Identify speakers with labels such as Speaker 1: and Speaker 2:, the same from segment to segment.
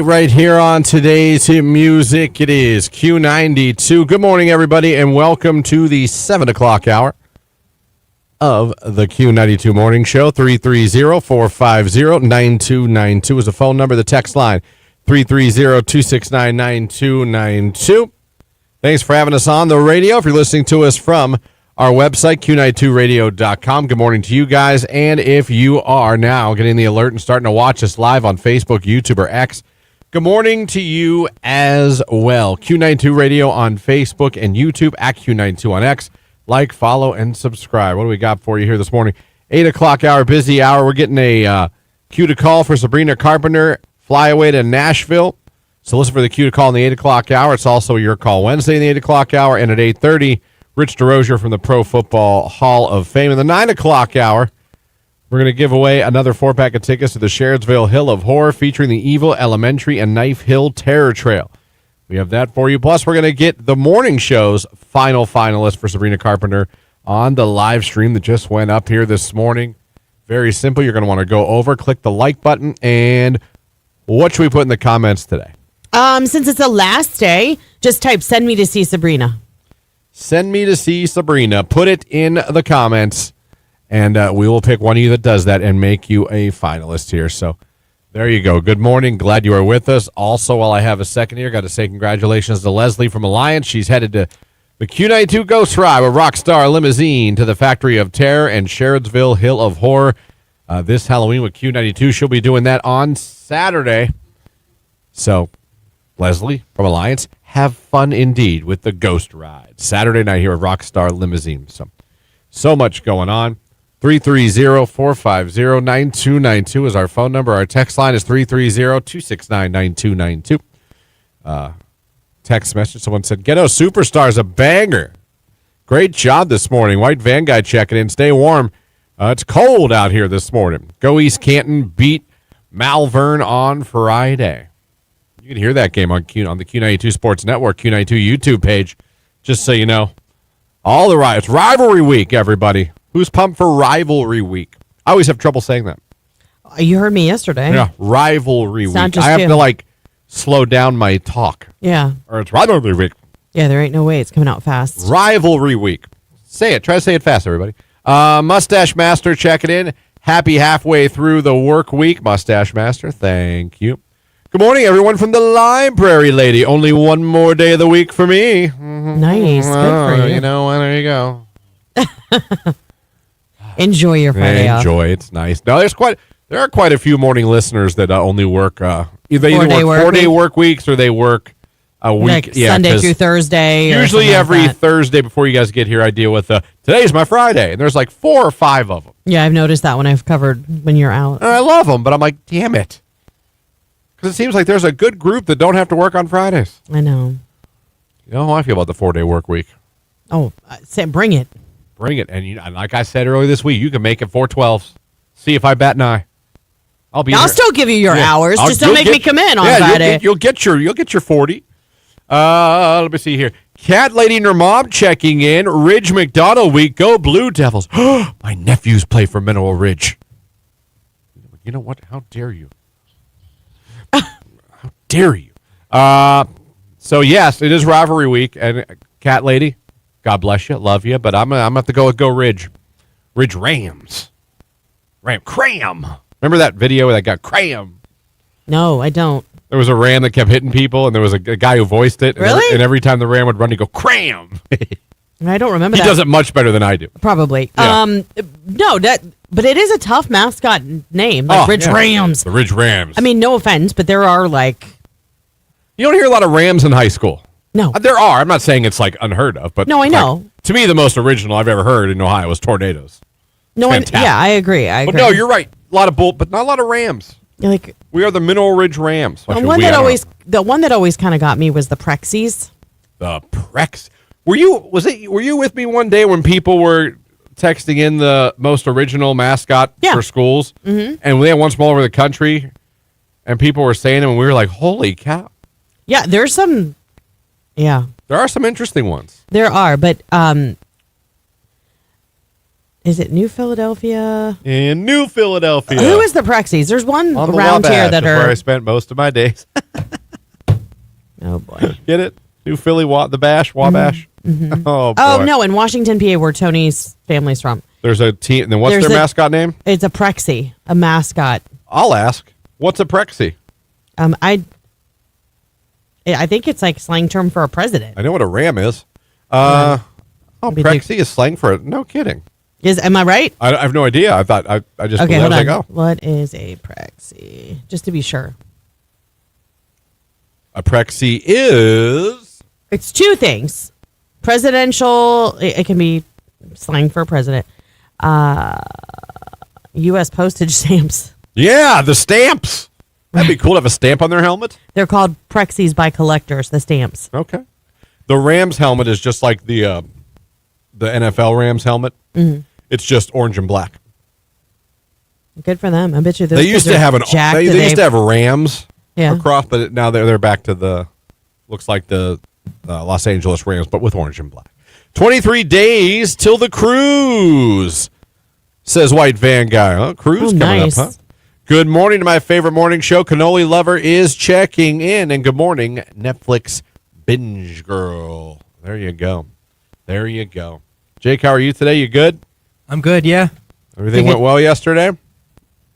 Speaker 1: Right here on today's Hit Music, it is Q92. Good morning, everybody, and welcome to the 7 o'clock hour of the Q92 Morning Show. 330-450-9292 is the phone number. The text line, 330-269-9292. Thanks for having us on the radio. If you're listening to us from our website, Q92radio.com, good morning to you guys. And if you are now getting the alert and starting to watch us live on Facebook, YouTube, or X, good morning to you as well. Q92 Radio on Facebook and YouTube, at Q92 on X. Like, follow, and subscribe. What do we got for you here this morning? 8 o'clock hour, busy hour. We're getting a cue to call for Sabrina Carpenter, fly away to Nashville. So listen for the cue to call in the 8 o'clock hour. It's also your call Wednesday in the 8 o'clock hour. And at 8:30, Rich DeRozier from the Pro Football Hall of Fame. In the 9 o'clock hour, we're going to give away another 4-pack of tickets to the Sherrodville Hill of Horror featuring the Evil Elementary and Knife Hill Terror Trail. We have that for you. Plus, we're going to get the morning show's final finalist for Sabrina Carpenter on the live stream that just went up here this morning. Very simple. You're going to want to go over, click the like button, and what should we put in the comments today?
Speaker 2: Since it's the last day, just type "send me to see Sabrina."
Speaker 1: Send me to see Sabrina. Put it in the comments. And we will pick one of you that does that and make you a finalist here. So there you go. Good morning. Glad you are with us. Also, while I have a second here, got to say congratulations to Leslie from Alliance. She's headed to the Q92 Ghost Ride with Rockstar Limousine to the Factory of Terror and Sherrodville Hill of Horror this Halloween with Q92. She'll be doing that on Saturday. So, Leslie from Alliance, have fun indeed with the Ghost Ride. Saturday night here at Rockstar Limousine. So much going on. 330-450-9292 is our phone number. Our text line is 330-269-9292. Text message. Someone said, Ghetto Superstar's a banger. Great job this morning. White Van Guy checking in. Stay warm. It's cold out here this morning. Go East Canton. Beat Malvern on Friday. You can hear that game on the Q92 Sports Network, Q92 YouTube page. Just so you know. All the riots. Rivalry week, everybody. Who's pumped for Rivalry Week? I always have trouble saying that.
Speaker 2: You heard me yesterday.
Speaker 1: Yeah, Rivalry Week.
Speaker 2: Not
Speaker 1: I have to, slow down my talk.
Speaker 2: Yeah.
Speaker 1: Or it's Rivalry Week.
Speaker 2: Yeah, there ain't no way it's coming out fast.
Speaker 1: Rivalry Week. Say it. Try to say it fast, everybody. Mustache Master checking in. Happy halfway through the work week. Mustache Master, thank you. Good morning, everyone from the Library Lady. Only one more day of the week for me. Mm-hmm.
Speaker 2: Nice. Good for you.
Speaker 1: You know, there you go.
Speaker 2: Enjoy your Friday off.
Speaker 1: Enjoy. It's nice. Now, there are quite a few morning listeners that only work they either work 4-day work weeks or they work a week.
Speaker 2: Like Sunday through Thursday.
Speaker 1: Usually every Thursday before you guys get here, I deal with today's my Friday. And there's like 4 or 5 of them.
Speaker 2: Yeah, I've noticed that when I've covered when you're out.
Speaker 1: And I love them, but I'm like, damn it. Because it seems like there's a good group that don't have to work on Fridays.
Speaker 2: I know.
Speaker 1: You know how I feel about the 4-day work week.
Speaker 2: Oh, bring it.
Speaker 1: Bring it. And like I said earlier this week, you can make it 4/12s. See if I bat an eye. I'll
Speaker 2: still give you your hours. Just don't make me come in on Friday.
Speaker 1: You'll get your 40. Let me see here. Cat Lady and her mom checking in. Ridge McDonald week. Go Blue Devils. My nephews play for Mineral Ridge. You know what? How dare you? How dare you? So yes, it is rivalry week, and Cat Lady, God bless you, love you, but I'm gonna have to go with Ridge Rams. Cram. Remember that video that got cram?
Speaker 2: No, I don't.
Speaker 1: There was a ram that kept hitting people, and there was a guy who voiced it.
Speaker 2: Really?
Speaker 1: And every time the ram would run, he'd go cram.
Speaker 2: I don't remember that.
Speaker 1: He does it much better than I do.
Speaker 2: Probably.
Speaker 1: Yeah.
Speaker 2: But it is a tough mascot name, like Ridge Rams.
Speaker 1: The Ridge Rams.
Speaker 2: I mean, no offense, but there are
Speaker 1: You don't hear a lot of Rams in high school.
Speaker 2: No.
Speaker 1: There are. I'm not saying it's unheard of, but
Speaker 2: no, I know.
Speaker 1: To me, the most original I've ever heard in Ohio was Tornadoes.
Speaker 2: No, I agree.
Speaker 1: But no, you're right. A lot of but not a lot of Rams. We are the Mineral Ridge Rams.
Speaker 2: The one that always kind of got me was the Prexies.
Speaker 1: The Prex. Were you with me one day when people were texting in the most original mascot for schools? Mm-hmm. And we had one from all over the country, and people were saying them, and we were like, holy cow.
Speaker 2: Yeah, there's some. Yeah.
Speaker 1: There are some interesting ones.
Speaker 2: There are, but is it New Philadelphia?
Speaker 1: In New Philadelphia.
Speaker 2: Who is the Prexies? There's one
Speaker 1: on the
Speaker 2: around
Speaker 1: Wabash,
Speaker 2: here that
Speaker 1: where I spent most of my days.
Speaker 2: Oh, boy.
Speaker 1: Get it? New Philly, the Bash, Wabash.
Speaker 2: Mm-hmm.
Speaker 1: Oh, boy.
Speaker 2: Oh, no, in Washington, PA, where Tony's family's from.
Speaker 1: There's a team. And then what's their mascot name?
Speaker 2: It's a Prexy, a mascot.
Speaker 1: I'll ask. What's a Prexy?
Speaker 2: I think it's like slang term for a president.
Speaker 1: I know what a ram is. Prexy is slang for it. No kidding.
Speaker 2: Am I right?
Speaker 1: I have no idea. I thought I just
Speaker 2: okay. Hold on.
Speaker 1: like, oh.
Speaker 2: What is a Prexy? Just to be sure.
Speaker 1: A Prexy is.
Speaker 2: It's two things. Presidential. It can be slang for a president. U.S. postage stamps.
Speaker 1: Yeah, the stamps. That'd be cool to have a stamp on their helmet.
Speaker 2: They're called Prexys by collectors. The stamps.
Speaker 1: Okay. The Rams helmet is just like the NFL Rams helmet.
Speaker 2: Mm-hmm.
Speaker 1: It's just orange and black.
Speaker 2: Good for them. I bet you
Speaker 1: they used to have they used to have Rams across, but now they're back to the looks like the Los Angeles Rams, but with orange and black. 23 days till the cruise, says White Van Guy. Oh, cruise coming
Speaker 2: nice.
Speaker 1: up, huh? Good morning to my favorite morning show. Cannoli Lover is checking in, and good morning, Netflix binge girl. There you go. There you go. Jake, how are you today? You good?
Speaker 3: I'm good, yeah.
Speaker 1: Everything went well yesterday?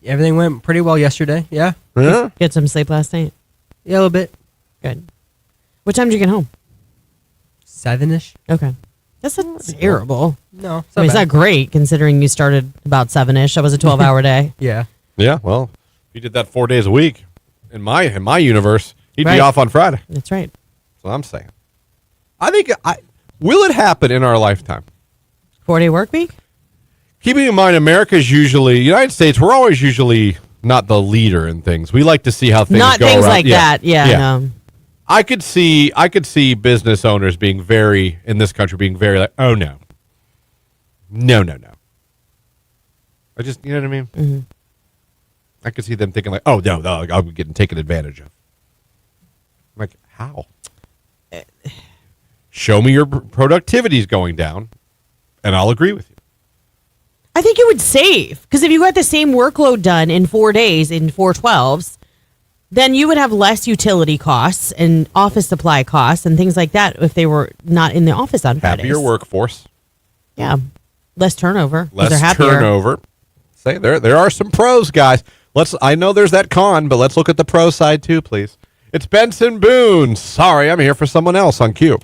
Speaker 3: Everything went pretty well yesterday, yeah.
Speaker 1: Yeah.
Speaker 2: Get some sleep last night?
Speaker 3: Yeah, a little bit.
Speaker 2: Good. What time did you get home?
Speaker 3: 7-ish.
Speaker 2: Okay. That's not terrible.
Speaker 3: No,
Speaker 2: It's not great considering you started about 7-ish. That was a 12-hour day.
Speaker 3: Yeah.
Speaker 1: Yeah, well, if you did that 4 days a week, in my universe, he'd be
Speaker 2: Right.
Speaker 1: off on Friday.
Speaker 2: That's right.
Speaker 1: That's what I'm saying. I think, will it happen in our lifetime?
Speaker 2: 4-day work week?
Speaker 1: Keeping in mind, United States, we're always usually not the leader in things. We like to see how things
Speaker 2: Not
Speaker 1: go
Speaker 2: things
Speaker 1: around.
Speaker 2: like that. Yeah. No.
Speaker 1: I could see business owners in this country being very like, oh no. No. I just, you know what I mean?
Speaker 2: Mm-hmm.
Speaker 1: I could see them thinking like, oh no, I'm getting taken advantage of. I'm like, how? Show me your productivity's going down, and I'll agree with you.
Speaker 2: I think you would save because if you got the same workload done in 4 days in 4 12s, then you would have less utility costs and office supply costs and things like that if they were not in the office on Fridays.
Speaker 1: Happier workforce.
Speaker 2: Yeah. Less turnover. 'cause
Speaker 1: Less
Speaker 2: they're happier.
Speaker 1: turnover. Say there are some pros, guys. I know there's that con, but let's look at the pro side too, please. It's Benson Boone. Sorry, I'm here for someone else on Q.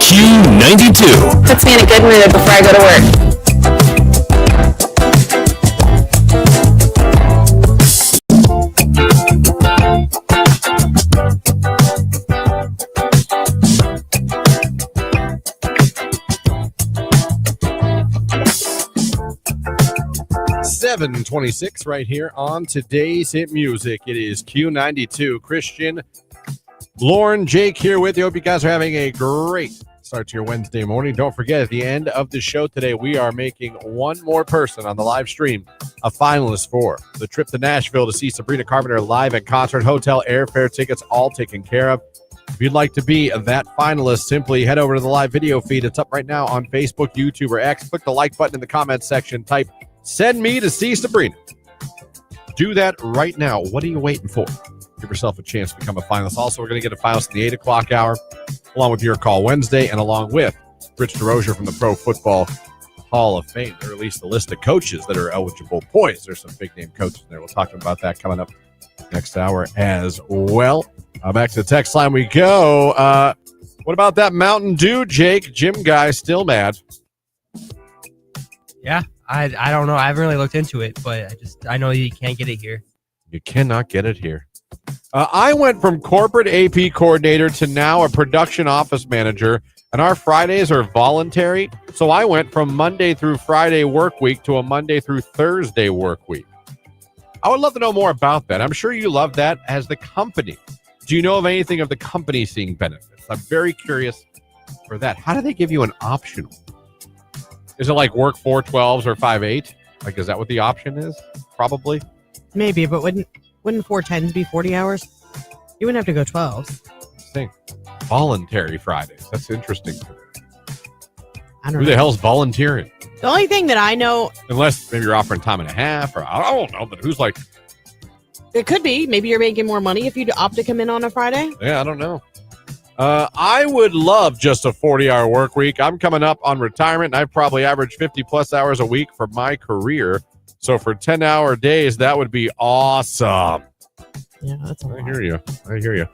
Speaker 4: Q92.
Speaker 5: Puts me in a good mood before I go to work.
Speaker 1: 7:26 right here on today's hit music. It is Q92. Christian, Lauren, Jake here with you. Hope you guys are having a great start to your Wednesday morning. Don't forget, at the end of the show today, we are making one more person on the live stream a finalist for the trip to Nashville to see Sabrina Carpenter live at concert. Hotel, airfare, tickets, all taken care of. If you'd like to be that finalist, simply head over to the live video feed. It's up right now on Facebook, YouTube, or X. Click the like button in the comments section. Type, "Send me to see Sabrina." Do that right now. What are you waiting for? Give yourself a chance to become a finalist. Also, we're going to get a finalist in the 8 o'clock hour, along with Your Call Wednesday, and along with Rich DeRozier from the Pro Football Hall of Fame. They released a list of coaches that are eligible. Boys, there's some big-name coaches in there. We'll talk about that coming up next hour as well. Back to the text line we go. What about that Mountain Dew, Jake? Gym guy still mad.
Speaker 3: Yeah, I don't know. I haven't really looked into it, but I know you can't get it here.
Speaker 1: You cannot get it here. I went from corporate AP coordinator to now a production office manager, and our Fridays are voluntary. So I went from Monday through Friday work week to a Monday through Thursday work week. I would love to know more about that. I'm sure you love that as the company. Do you know of anything of the company seeing benefits? I'm very curious for that. How do they give you an optional? Is it like work 412s or 5/8? Like, is that what the option is? Probably.
Speaker 2: Maybe, but wouldn't 410s be 40 hours? You wouldn't have to go 12s.
Speaker 1: Think voluntary Fridays. That's interesting.
Speaker 2: I don't
Speaker 1: Who
Speaker 2: know.
Speaker 1: the hell's volunteering?
Speaker 2: The only thing that I know,
Speaker 1: Unless maybe you're offering time and a half, or I don't know, but who's like,
Speaker 2: it could be, maybe you're making more money if you opt to come in on a Friday.
Speaker 1: yeah, I don't know. I would love just a 40-hour work week. I'm coming up on retirement, and I've probably averaged 50-plus hours a week for my career. So for 10-hour days, that would be awesome.
Speaker 2: Yeah, that's a lot.
Speaker 1: I hear you.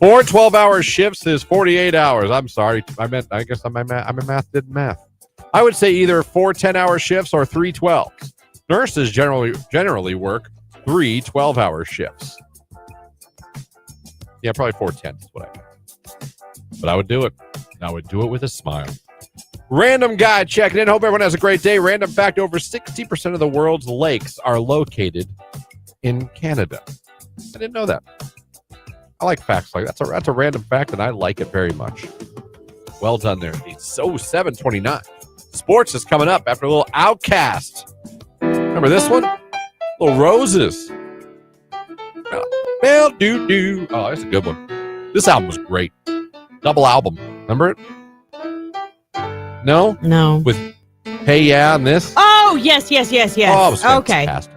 Speaker 1: 4 12-hour shifts is 48 hours. I'm sorry. I guess I'm a math did math. I would say either 4 10-hour shifts or 3 12s. Nurses generally work 3 12-hour shifts. Yeah, probably 4 10s is what I meant. But I would do it. I would do it with a smile. Random guy checking in. Hope everyone has a great day. Random fact, over 60% of the world's lakes are located in Canada. I didn't know that. I like facts like that. That's a random fact, and I like it very much. Well done there. It's so 7:29. Sports is coming up after a little Outcast. Remember this one? Little Roses. Well, do. Oh, that's a good one. This album was great. Double album. Remember it? No?
Speaker 2: No.
Speaker 1: With Hey Yeah and this?
Speaker 2: Oh, yes.
Speaker 1: Oh, it was
Speaker 2: Okay.
Speaker 1: fantastic.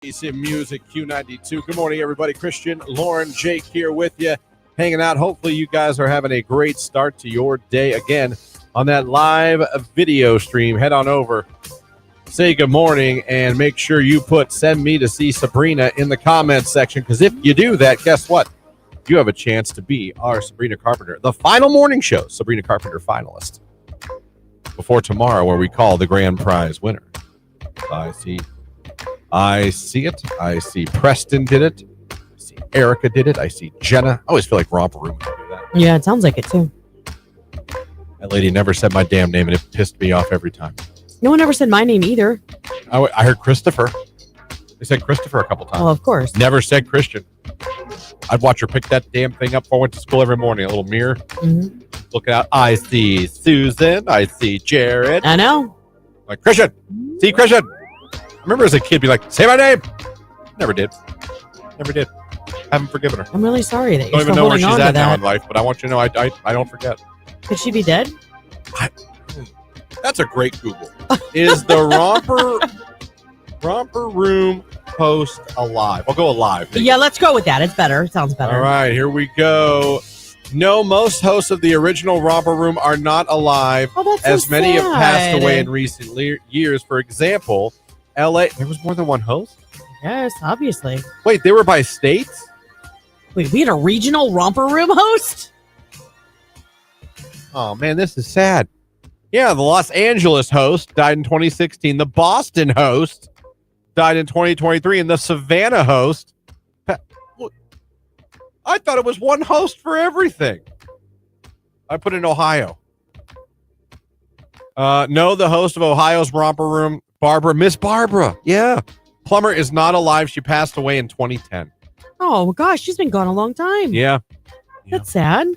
Speaker 1: Easy Music Q92. Good morning, everybody. Christian, Lauren, Jake here with you, hanging out. Hopefully, you guys are having a great start to your day. Again, on that live video stream, head on over, say good morning, and make sure you put "Send me to see Sabrina" in the comments section, because if you do that, guess what? You have a chance to be our Sabrina Carpenter, the final morning show Sabrina Carpenter finalist, before tomorrow, where we call the grand prize winner. I see it. I see Preston did it. I see Erica did it. I see Jenna. I always feel like Romper Room would do that.
Speaker 2: Yeah, it sounds like it too.
Speaker 1: That lady never said my damn name, and it pissed me off every time.
Speaker 2: No one ever said my name either.
Speaker 1: I heard Christopher. They said Christopher a couple times.
Speaker 2: Well, of course.
Speaker 1: Never said Christian. I'd watch her pick that damn thing up before I went to school every morning. A little mirror.
Speaker 2: Mm-hmm.
Speaker 1: Looking out. I see Susan. I see Jared.
Speaker 2: I know.
Speaker 1: Like, Christian. See Christian. I remember as a kid be like, say my name. Never did. Haven't forgiven her.
Speaker 2: I'm really sorry that
Speaker 1: Don't
Speaker 2: you're
Speaker 1: even
Speaker 2: still
Speaker 1: know where
Speaker 2: holding
Speaker 1: she's
Speaker 2: on to
Speaker 1: at now in
Speaker 2: that.
Speaker 1: life, but I want you to know I don't forget.
Speaker 2: Could she be dead?
Speaker 1: That's a great Google. Is the romper room host alive? I'll go alive.
Speaker 2: Yeah, let's go with that. It's better. It sounds better.
Speaker 1: All right, here we go. No, most hosts of the original Romper Room are not alive,
Speaker 2: Oh, that's so
Speaker 1: as many have passed
Speaker 2: sad.
Speaker 1: away in recent years. For example, LA. There was more than one host?
Speaker 2: Yes, obviously.
Speaker 1: Wait, they were by states?
Speaker 2: Wait, we had a regional romper room host?
Speaker 1: Oh, man, this is sad. Yeah, the Los Angeles host died in 2016. The Boston host died in 2023. And the Savannah host, I thought it was one host for everything. I put in Ohio. No, the host of Ohio's Romper Room, Miss Barbara. Yeah. Plummer is not alive. She passed away in 2010.
Speaker 2: Oh, gosh, she's been gone a long time.
Speaker 1: Yeah.
Speaker 2: That's sad.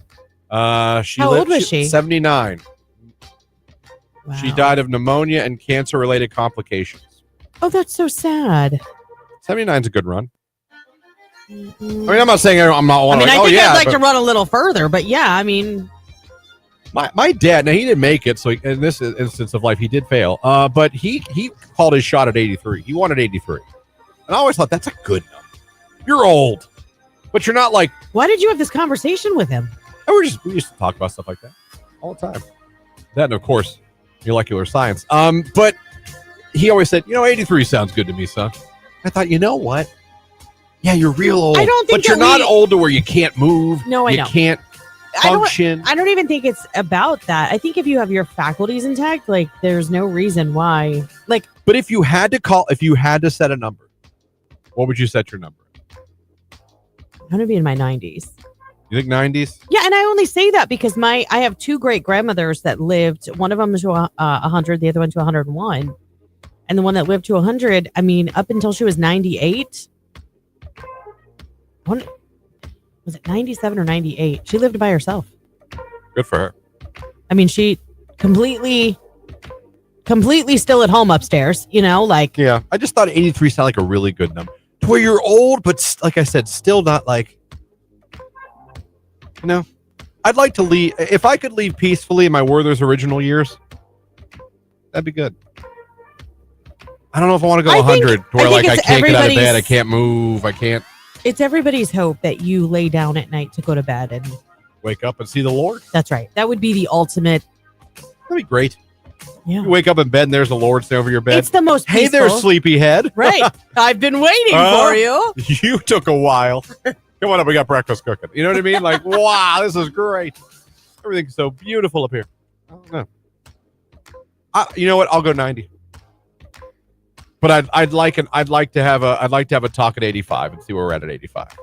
Speaker 1: How
Speaker 2: old was she?
Speaker 1: 79.
Speaker 2: Wow.
Speaker 1: She died of pneumonia and cancer-related complications.
Speaker 2: Oh, that's so sad.
Speaker 1: 79 is a good run.
Speaker 2: Mm-hmm.
Speaker 1: I mean, I'm not saying I'm not one.
Speaker 2: I
Speaker 1: like,
Speaker 2: think I'd like
Speaker 1: but
Speaker 2: to run a little further, but yeah, I mean,
Speaker 1: my dad. Now he didn't make it, so in this instance of life, he did fail. But he called his shot at 83. He wanted 83, and I always thought that's a good number. You're old, but you're not like.
Speaker 2: why did you have this we with him?
Speaker 1: We used to talk about stuff like that all the time. That and of course, molecular science. But he always said, 83 sounds good to me, son. I thought, you know what? Yeah, you're real old.
Speaker 2: I don't think
Speaker 1: but you're
Speaker 2: that
Speaker 1: not old to where you can't move.
Speaker 2: No, I
Speaker 1: you
Speaker 2: know.
Speaker 1: can't function.
Speaker 2: I don't even think it's about that. I think if you have your faculties intact, like there's no reason why. Like,
Speaker 1: But if you had to set a number, what would you set your number?
Speaker 2: I'm gonna be in my 90s.
Speaker 1: You think 90s?
Speaker 2: Yeah, and I only say that because I have two great grandmothers that lived. One of them was to 100, the other one to 101, and the one that lived to 100. I mean, up until she was 98. Was it 97 or 98? She lived by herself.
Speaker 1: Good for her.
Speaker 2: I mean, she completely still at home upstairs. Like
Speaker 1: Yeah, I just thought 83 sounded like a really good number. To where you're old, but like I said, still not like. I'd like to leave. If I could leave peacefully in my Werther's original years, that'd be good. I don't know if I want to go 100 to where like I can't get out of bed, I can't move, I can't
Speaker 2: it's everybody's hope that you lay down at night to go to bed, and
Speaker 1: wake up and see the Lord.
Speaker 2: that's right. That would be the ultimate.
Speaker 1: That'd be great.
Speaker 2: Yeah,
Speaker 1: You wake up in bed and there's the Lord standing over your bed.
Speaker 2: it's the most
Speaker 1: Hey
Speaker 2: peaceful.
Speaker 1: there, sleepyhead.
Speaker 2: Right. I've been waiting for you.
Speaker 1: You took a while. Come on up, we got breakfast cooking. You know what I mean? Like, wow, this is great. Everything's so beautiful up here. I don't know. You know what? I'll go 90. But I'd like to have a talk at 85 and see where we're at 85.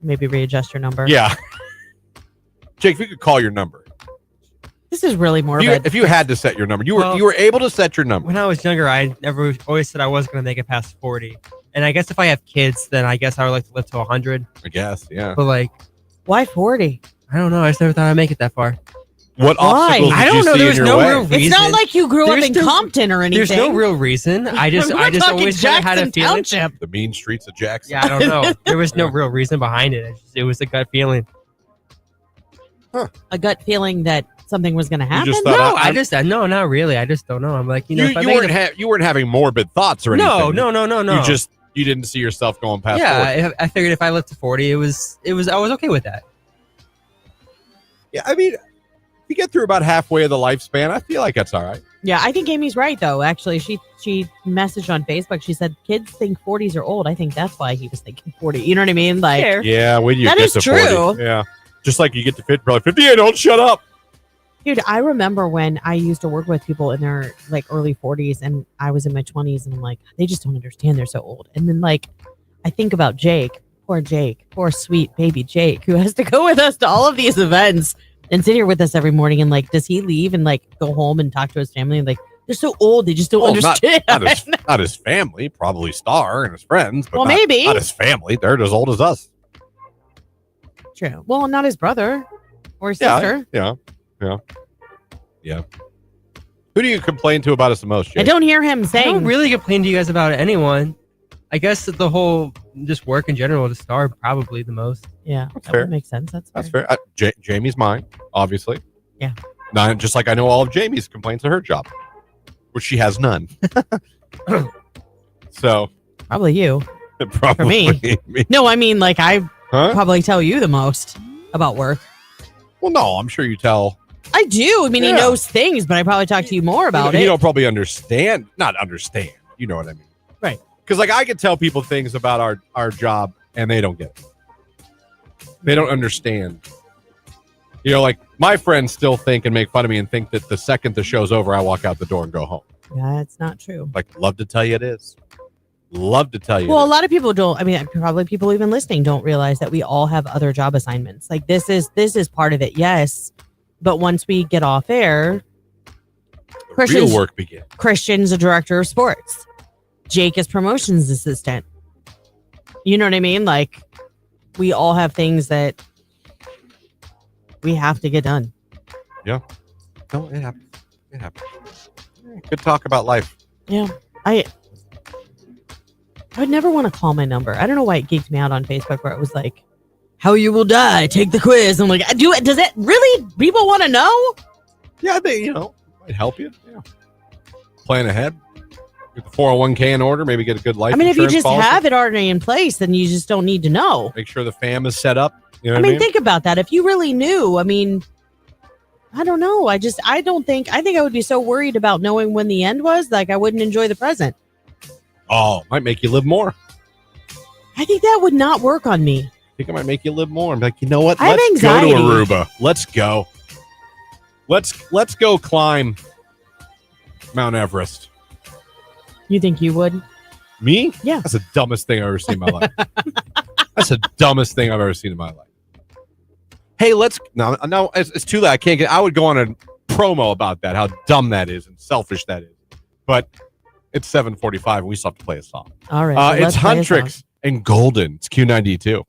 Speaker 2: Maybe readjust your number.
Speaker 1: Yeah. Jake, if you could call your number.
Speaker 2: This is really morbid.
Speaker 1: If you had to set your number, you were able to set your number.
Speaker 3: When I was younger, I always said I wasn't going to make it past 40. And I guess if I have kids, then I guess I would like to live to 100.
Speaker 1: I guess, yeah.
Speaker 3: But like,
Speaker 2: Why 40?
Speaker 3: I don't know. I just never thought I'd make it that far.
Speaker 1: What obstacles did
Speaker 3: I
Speaker 1: you
Speaker 3: don't know.
Speaker 1: see
Speaker 3: There's
Speaker 1: in your
Speaker 3: no
Speaker 1: way?
Speaker 3: real reason.
Speaker 2: It's not like you grew up in Compton or anything.
Speaker 3: There's no real reason. I just
Speaker 2: We're
Speaker 3: always
Speaker 2: talking
Speaker 3: kind of had a
Speaker 2: Jackson
Speaker 3: feeling.
Speaker 2: Township.
Speaker 1: The mean streets of Jackson.
Speaker 3: Yeah, I don't know. There was no real reason behind it. It was a gut feeling.
Speaker 2: A gut feeling that something was going to happen.
Speaker 1: just thought-
Speaker 3: No, not really. I just don't know. I'm like,
Speaker 1: You weren't having morbid thoughts or anything.
Speaker 3: No.
Speaker 1: You You didn't see yourself going past 40.
Speaker 3: Yeah, I figured if I lived to 40, I was okay with that.
Speaker 1: Yeah, I mean, if you get through about halfway of the lifespan, I feel like that's all right.
Speaker 2: Yeah, I think Amy's right though. Actually, she messaged on Facebook. She said kids think 40s are old. I think that's why he was thinking 40. You know what I mean? Like,
Speaker 5: Fair.
Speaker 1: Yeah, when you
Speaker 2: That
Speaker 1: get
Speaker 2: is
Speaker 1: to
Speaker 2: true.
Speaker 1: 40. Yeah. Just like you get to 50, probably 58, don't shut up.
Speaker 2: dude, I remember when I used to work with people in their like early 40s, and I was in my 20s, and I'm like, they just don't understand. They're so old. And then like, I think about Jake, poor sweet baby Jake, who has to go with us to all of these events and sit here with us every morning. And like, does he leave and like go home and talk to his family? And like, they're so old, they just don't understand.
Speaker 1: Not his family, probably Star and his friends, but
Speaker 2: Well,
Speaker 1: not,
Speaker 2: maybe.
Speaker 1: not his family. They're as old as us.
Speaker 2: True. Well, not his brother or his
Speaker 1: Yeah,
Speaker 2: sister.
Speaker 1: yeah. Who do you complain to about us the most, Jake?
Speaker 2: I don't hear him
Speaker 3: I
Speaker 2: saying.
Speaker 3: don't really complain to you guys about anyone. I guess that the whole just work in general to Star probably the most.
Speaker 2: Yeah,
Speaker 1: That's
Speaker 2: that
Speaker 1: fair.
Speaker 2: would make sense.
Speaker 1: That's fair. Jamie's mine, obviously.
Speaker 2: Yeah.
Speaker 1: Not just like I know all of Jamie's complaints of her job, which she has none. So
Speaker 2: Probably you.
Speaker 1: probably
Speaker 2: me. No, I mean, like, I
Speaker 1: Huh?
Speaker 2: probably tell you the most about work.
Speaker 1: Well, no, I'm sure you tell.
Speaker 2: I do. I mean, he
Speaker 1: Yeah.
Speaker 2: knows things, but I probably talk to you more about
Speaker 1: You
Speaker 2: it.
Speaker 1: don't probably understand. Not understand. You know what I mean?
Speaker 2: Right.
Speaker 1: Because like I could tell people things about our job and they don't get it. They don't understand. You know, like my friends still think and make fun of me and think that the second the show's over, I walk out the door and go home.
Speaker 2: That's not true.
Speaker 1: Like, love to tell you it is. Love to tell you.
Speaker 2: Well,
Speaker 1: it
Speaker 2: a
Speaker 1: is.
Speaker 2: lot of people don't. I mean, probably people even listening don't realize that we all have other job assignments. Like this is part of it, yes. But once we get off air,
Speaker 1: The
Speaker 2: Christian's-
Speaker 1: real work begins.
Speaker 2: Christian's a director of sports. Jake is promotions assistant. You know what I mean? Like we all have things that we have to get done.
Speaker 1: No, it happens. It happens. Good talk about life.
Speaker 2: Yeah. I would never want to call my number. I don't know why it geeked me out on Facebook where it was like, how you will die, take the quiz. I'm like, does it really people want to know?
Speaker 1: Yeah, they might help you. Yeah. Plan ahead. Get the 401k in order. Maybe get a good life.
Speaker 2: I mean, if you
Speaker 1: insurance
Speaker 2: just
Speaker 1: policy.
Speaker 2: have it already in place, then you just don't need to know.
Speaker 1: Make sure the fam is set up. You know
Speaker 2: I
Speaker 1: what
Speaker 2: mean, think about that. If you really knew, I mean, I don't know. I think I would be so worried about knowing when the end was, like I wouldn't enjoy the present.
Speaker 1: Oh, might make you live more.
Speaker 2: I think that would not work on me.
Speaker 1: I think it might make you live more. I'm like, you know what?
Speaker 2: I have
Speaker 1: Let's go to
Speaker 2: anxiety.
Speaker 1: Aruba. Let's go. Let's go climb Mount Everest.
Speaker 2: You think you would?
Speaker 1: Me?
Speaker 2: Yeah.
Speaker 1: That's the dumbest thing I've ever seen in my life. That's the dumbest thing I've ever seen in my life. Hey, no, it's too late. I can't get. I would go on a promo about that. How dumb that is and selfish that is. But it's 7:45 and we still have to play a song.
Speaker 2: All right. well,
Speaker 1: It's
Speaker 2: let's play a song.
Speaker 1: Huntrix and Golden. It's Q92.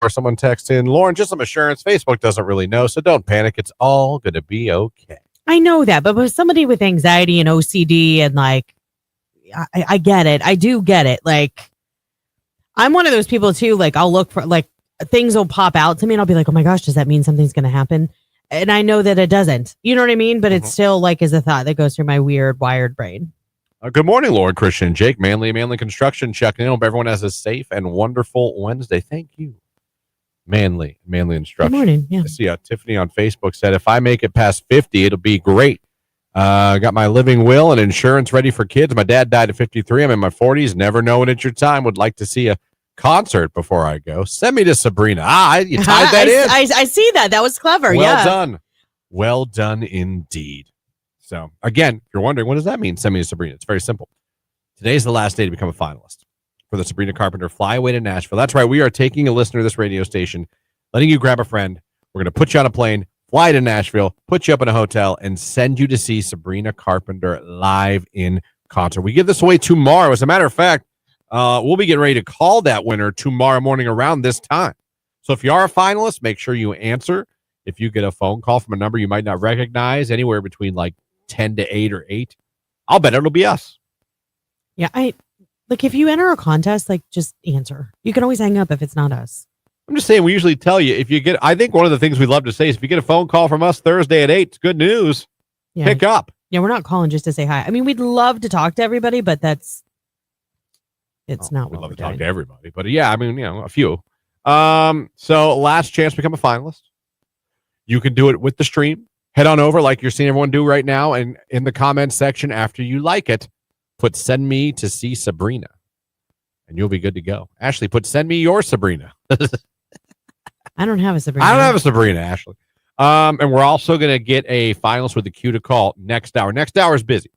Speaker 1: Or someone texts in, Lauren, just some assurance. Facebook doesn't really know, so don't panic. It's all going to be okay.
Speaker 2: I know that, but with somebody with anxiety and OCD and like, I get it. I do get it. Like, I'm one of those people too. Like, I'll look for like things will pop out to me and I'll be like, oh my gosh, does that mean something's going to happen? And I know that it doesn't. You know what I mean? But it's still like is a thought that goes through my weird wired brain.
Speaker 1: Good morning, Lauren, Christian, Jake, Manly Construction checking in. Hope everyone has a safe and wonderful Wednesday. Thank you. Manly Instruction.
Speaker 2: Good morning. Yeah.
Speaker 1: I see Tiffany on Facebook said, if I make it past 50, it'll be great. Got my living will and insurance ready for kids. My dad died at 53. I'm in my 40s. Never know when it's your time. Would like to see a concert before I go. Send me to Sabrina. You tied that in.
Speaker 2: I see that. That was clever.
Speaker 1: Well done. Well done indeed. So, again, if you're wondering, what does that mean? Send me to Sabrina. It's very simple. Today's the last day to become a finalist for the Sabrina Carpenter Flyaway to Nashville. That's right. We are taking a listener to this radio station, letting you grab a friend. We're going to put you on a plane, fly to Nashville, put you up in a hotel, and send you to see Sabrina Carpenter live in concert. We give this away tomorrow. As a matter of fact, we'll be getting ready to call that winner tomorrow morning around this time. So if you are a finalist, make sure you answer. If you get a phone call from a number you might not recognize, anywhere between like 10 to 8 or 8, I'll bet it'll be us.
Speaker 2: Yeah, like if you enter a contest, like just answer. You can always hang up if it's not us.
Speaker 1: I'm just saying, we usually tell you if you get, I think one of the things we love to say is if you get a phone call from us Thursday at 8, it's good news.
Speaker 2: Yeah.
Speaker 1: Pick up.
Speaker 2: Yeah, we're not calling just to say hi. I mean, we'd love to talk to everybody, but it's not
Speaker 1: We'd
Speaker 2: what
Speaker 1: love
Speaker 2: we're
Speaker 1: to talk
Speaker 2: doing.
Speaker 1: to everybody. But yeah, I mean, a few. So last chance to become a finalist. You can do it with the stream. Head on over like you're seeing everyone do right now. And in the comments section, after you like it, put send me to see Sabrina. And you'll be good to go. Ashley, put send me your Sabrina.
Speaker 2: I don't have a Sabrina.
Speaker 1: I don't have a Sabrina, Ashley. And we're also going to get a finalist with the Q to call next hour. Next hour is busy.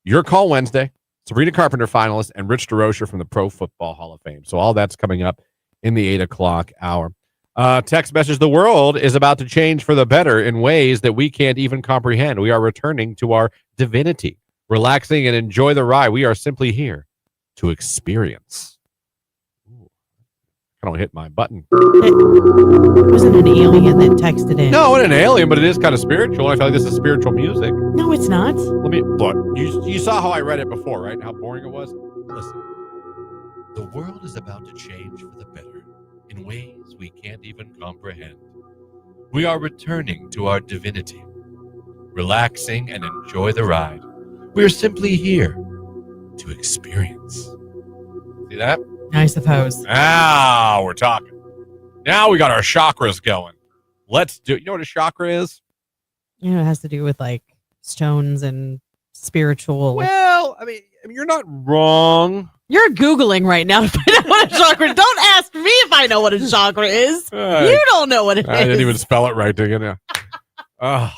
Speaker 1: Your call Wednesday, Sabrina Carpenter finalist, and Rich DeRocher from the Pro Football Hall of Fame. So all that's coming up in the 8 o'clock hour. Text message, the world is about to change for the better in ways that we can't even comprehend. We are returning to our divinity, relaxing and enjoy the ride. We are simply here to experience. Ooh, I don't hit my button.
Speaker 2: It wasn't an alien that texted in.
Speaker 1: No, it ain't an alien, but it is kind of spiritual. I feel like this is spiritual music.
Speaker 2: No, it's not.
Speaker 1: Let me look. You saw how I read it before, right? How boring it was. Listen, the world is about to change for the better in ways we can't even comprehend. We are returning to our divinity, relaxing and enjoy the ride. We are simply here to experience. See that?
Speaker 2: I suppose.
Speaker 1: Now we're talking. Now we got our chakras going. Let's do. You know what a chakra is?
Speaker 2: You know, it has to do with like stones and spiritual.
Speaker 1: Well, I mean, you're not wrong.
Speaker 2: You're Googling right now to find out what a chakra is. Don't ask me if I know what a chakra is. You don't know what it is.
Speaker 1: I didn't even spell it right, did you? Oh,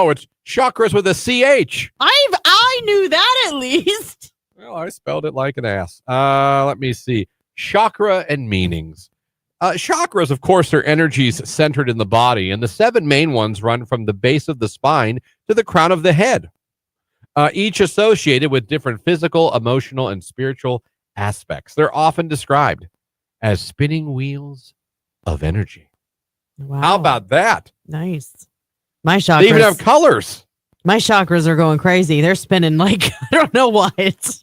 Speaker 1: it's chakras with a CH.
Speaker 2: I knew that at least.
Speaker 1: Well, I spelled it like an ass. Let me see. Chakra and meanings. Chakras, of course, are energies centered in the body, and the 7 main ones run from the base of the spine to the crown of the head. Each associated with different physical, emotional, and spiritual aspects. They're often described as spinning wheels of energy.
Speaker 2: Wow.
Speaker 1: How about that?
Speaker 2: Nice. My chakras.
Speaker 1: They even have colors.
Speaker 2: My chakras are going crazy. They're spinning like, I don't know what.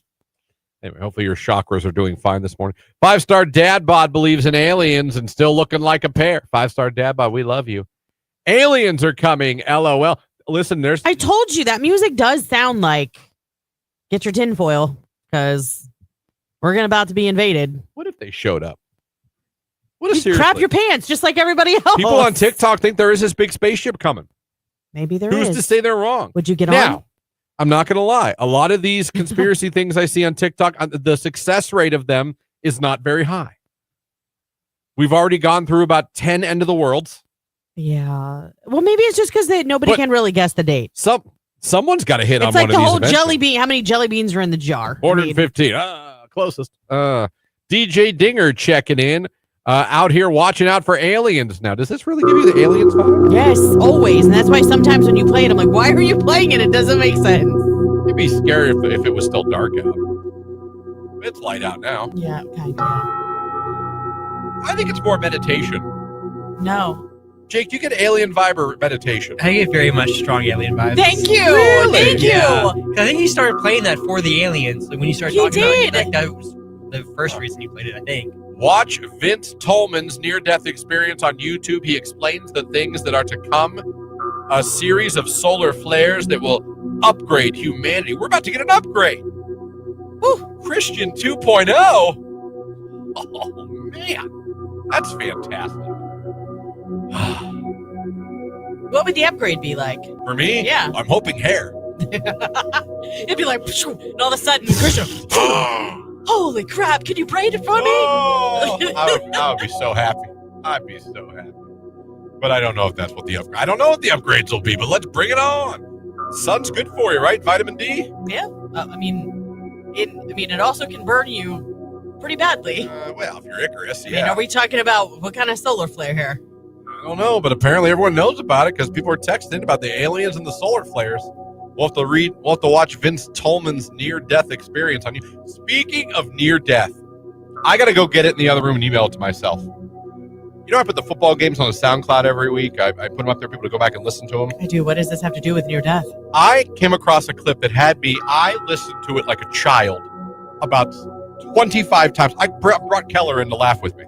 Speaker 1: Anyway, hopefully your chakras are doing fine this morning. 5-star dad bod believes in aliens and still looking like a pair. 5-star dad bod, we love you. Aliens are coming, LOL. Listen,
Speaker 2: I told you that music does sound like get your tinfoil because we're about to be invaded.
Speaker 1: What if they showed up? What if
Speaker 2: You
Speaker 1: seriously?
Speaker 2: crap your pants just like everybody else.
Speaker 1: People on TikTok think there is this big spaceship coming.
Speaker 2: Maybe there is.
Speaker 1: Who's to say they're wrong?
Speaker 2: Would you get
Speaker 1: now,
Speaker 2: on?
Speaker 1: I'm not going to lie. A lot of these conspiracy things I see on TikTok, the success rate of them is not very high. We've already gone through about 10 end of the worlds.
Speaker 2: Yeah. Well, maybe it's just because nobody can really guess the date.
Speaker 1: Someone's got to hit on
Speaker 2: It's
Speaker 1: one
Speaker 2: like
Speaker 1: of
Speaker 2: the
Speaker 1: these
Speaker 2: whole
Speaker 1: eventually.
Speaker 2: jelly bean. How many jelly beans are in the jar?
Speaker 1: 415. Closest. DJ Dinger checking in. Out here watching out for aliens. Now, does this really give you the aliens vibe?
Speaker 2: Yes, always. And that's why sometimes when you play it, I'm like, why are you playing it? It doesn't make sense.
Speaker 1: It'd be scary if it was still dark out. It's light out now.
Speaker 2: Yeah, kind of.
Speaker 1: I think it's more meditation.
Speaker 2: No.
Speaker 1: Jake, do you get alien vibe or meditation?
Speaker 3: I get very much strong alien vibes.
Speaker 2: Thank you.
Speaker 1: Really?
Speaker 2: Thank you.
Speaker 3: Yeah. 'Cause I think you started playing that for the aliens. Like when you started
Speaker 2: He
Speaker 3: talking about it,
Speaker 2: did.
Speaker 3: like that was the first reason you played it, I think.
Speaker 1: Watch Vince Tolman's near-death experience on YouTube. He explains the things that are to come. A series of solar flares that will upgrade humanity. We're about to get an upgrade. Whew, Christian 2.0. Oh, man. That's fantastic.
Speaker 2: What would the upgrade be like?
Speaker 1: For me,
Speaker 2: Yeah.
Speaker 1: I'm hoping hair.
Speaker 2: It'd be like, and all of a sudden, Christian, holy crap, can you braid it for me?
Speaker 1: Oh, I would be so happy. I'd be so happy. But I don't know if that's what the upgrade. I don't know what the upgrades will be, but let's bring it on. Sun's good for you, right? Vitamin D?
Speaker 2: Yeah. It also can burn you pretty badly.
Speaker 1: Well, if you're Icarus,
Speaker 2: I mean, are we talking about what kind of solar flare here?
Speaker 1: I don't know, but apparently everyone knows about it because people are texting about the aliens and the solar flares. We'll have to watch Vince Tolman's near-death experience on you. Speaking of near-death, I got to go get it in the other room and email it to myself. You know, I put the football games on the SoundCloud every week. I put them up there for people to go back and listen to them.
Speaker 2: I do. What does this have to do with near death?
Speaker 1: I came across a clip that had me. I listened to it like a child about 25 times. I brought Keller in to laugh with me.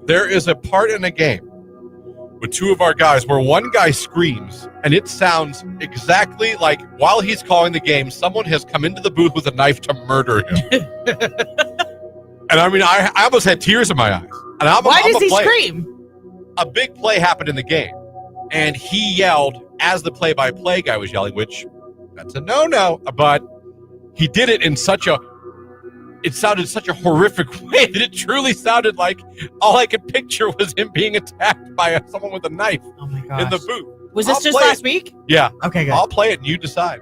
Speaker 1: There is a part in a game with two of our guys where one guy screams, and it sounds exactly like while he's calling the game, someone has come into the booth with a knife to murder him. And I mean, I almost had tears in my eyes. And
Speaker 2: Why does he scream?
Speaker 1: A big play happened in the game, and he yelled as the play-by-play guy was yelling, which that's a no-no. But he did it in it sounded such a horrific way that it truly sounded like all I could picture was him being attacked by someone with a knife
Speaker 2: Oh my gosh.
Speaker 1: in the booth.
Speaker 2: Was this
Speaker 1: I'll
Speaker 2: just
Speaker 1: play
Speaker 2: last week?
Speaker 1: Yeah.
Speaker 2: Okay, good.
Speaker 1: I'll play it and you decide.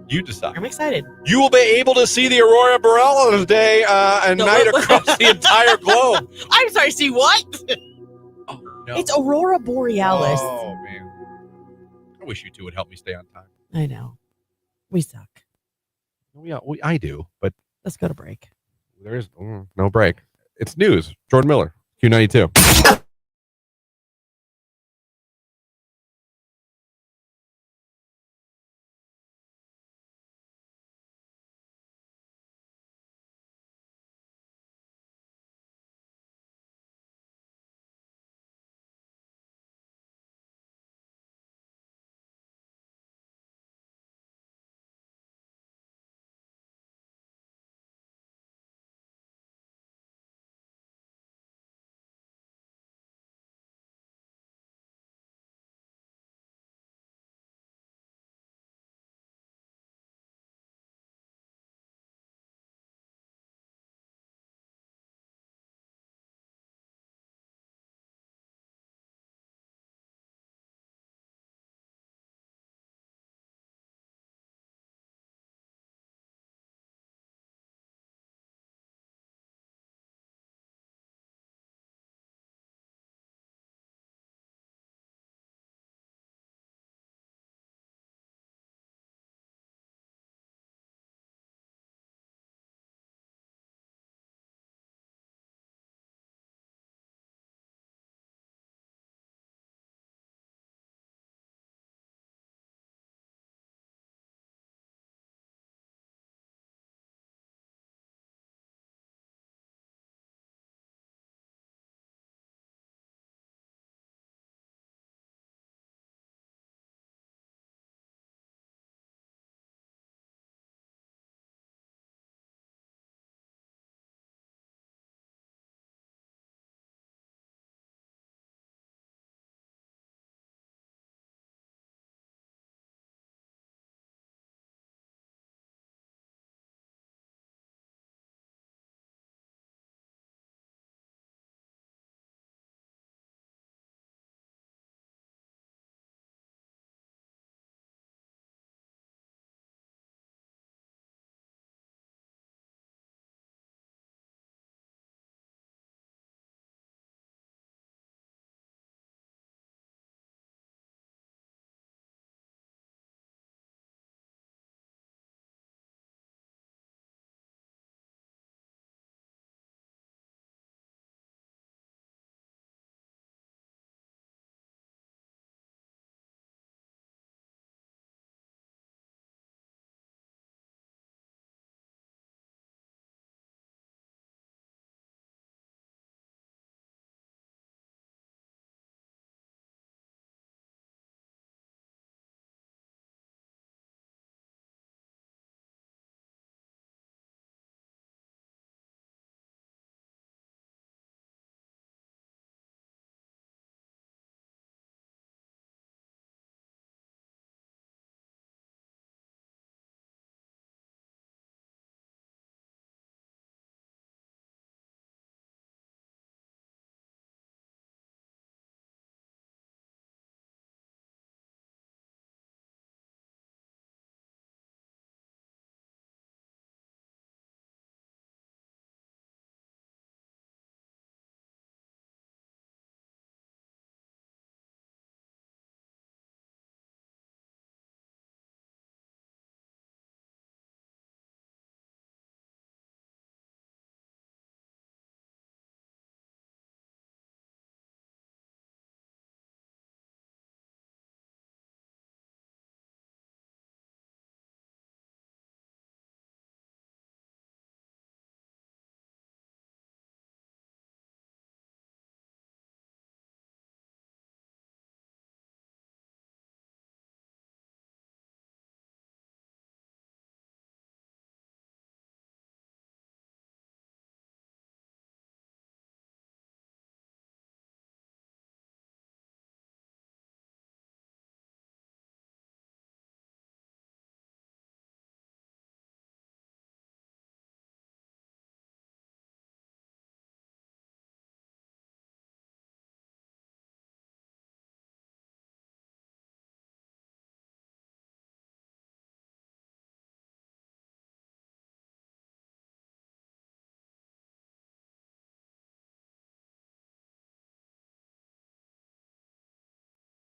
Speaker 1: You decide.
Speaker 2: I'm excited.
Speaker 1: You will be able to see the Aurora Borealis day and night across the entire globe.
Speaker 2: I'm sorry, see what?
Speaker 1: Oh, no.
Speaker 2: It's Aurora Borealis.
Speaker 1: Oh, man. I wish you two would help me stay on time.
Speaker 2: I know. We suck.
Speaker 1: I do, but
Speaker 2: Let's go to break.
Speaker 1: there is no break. It's news. Jordan Miller, Q92.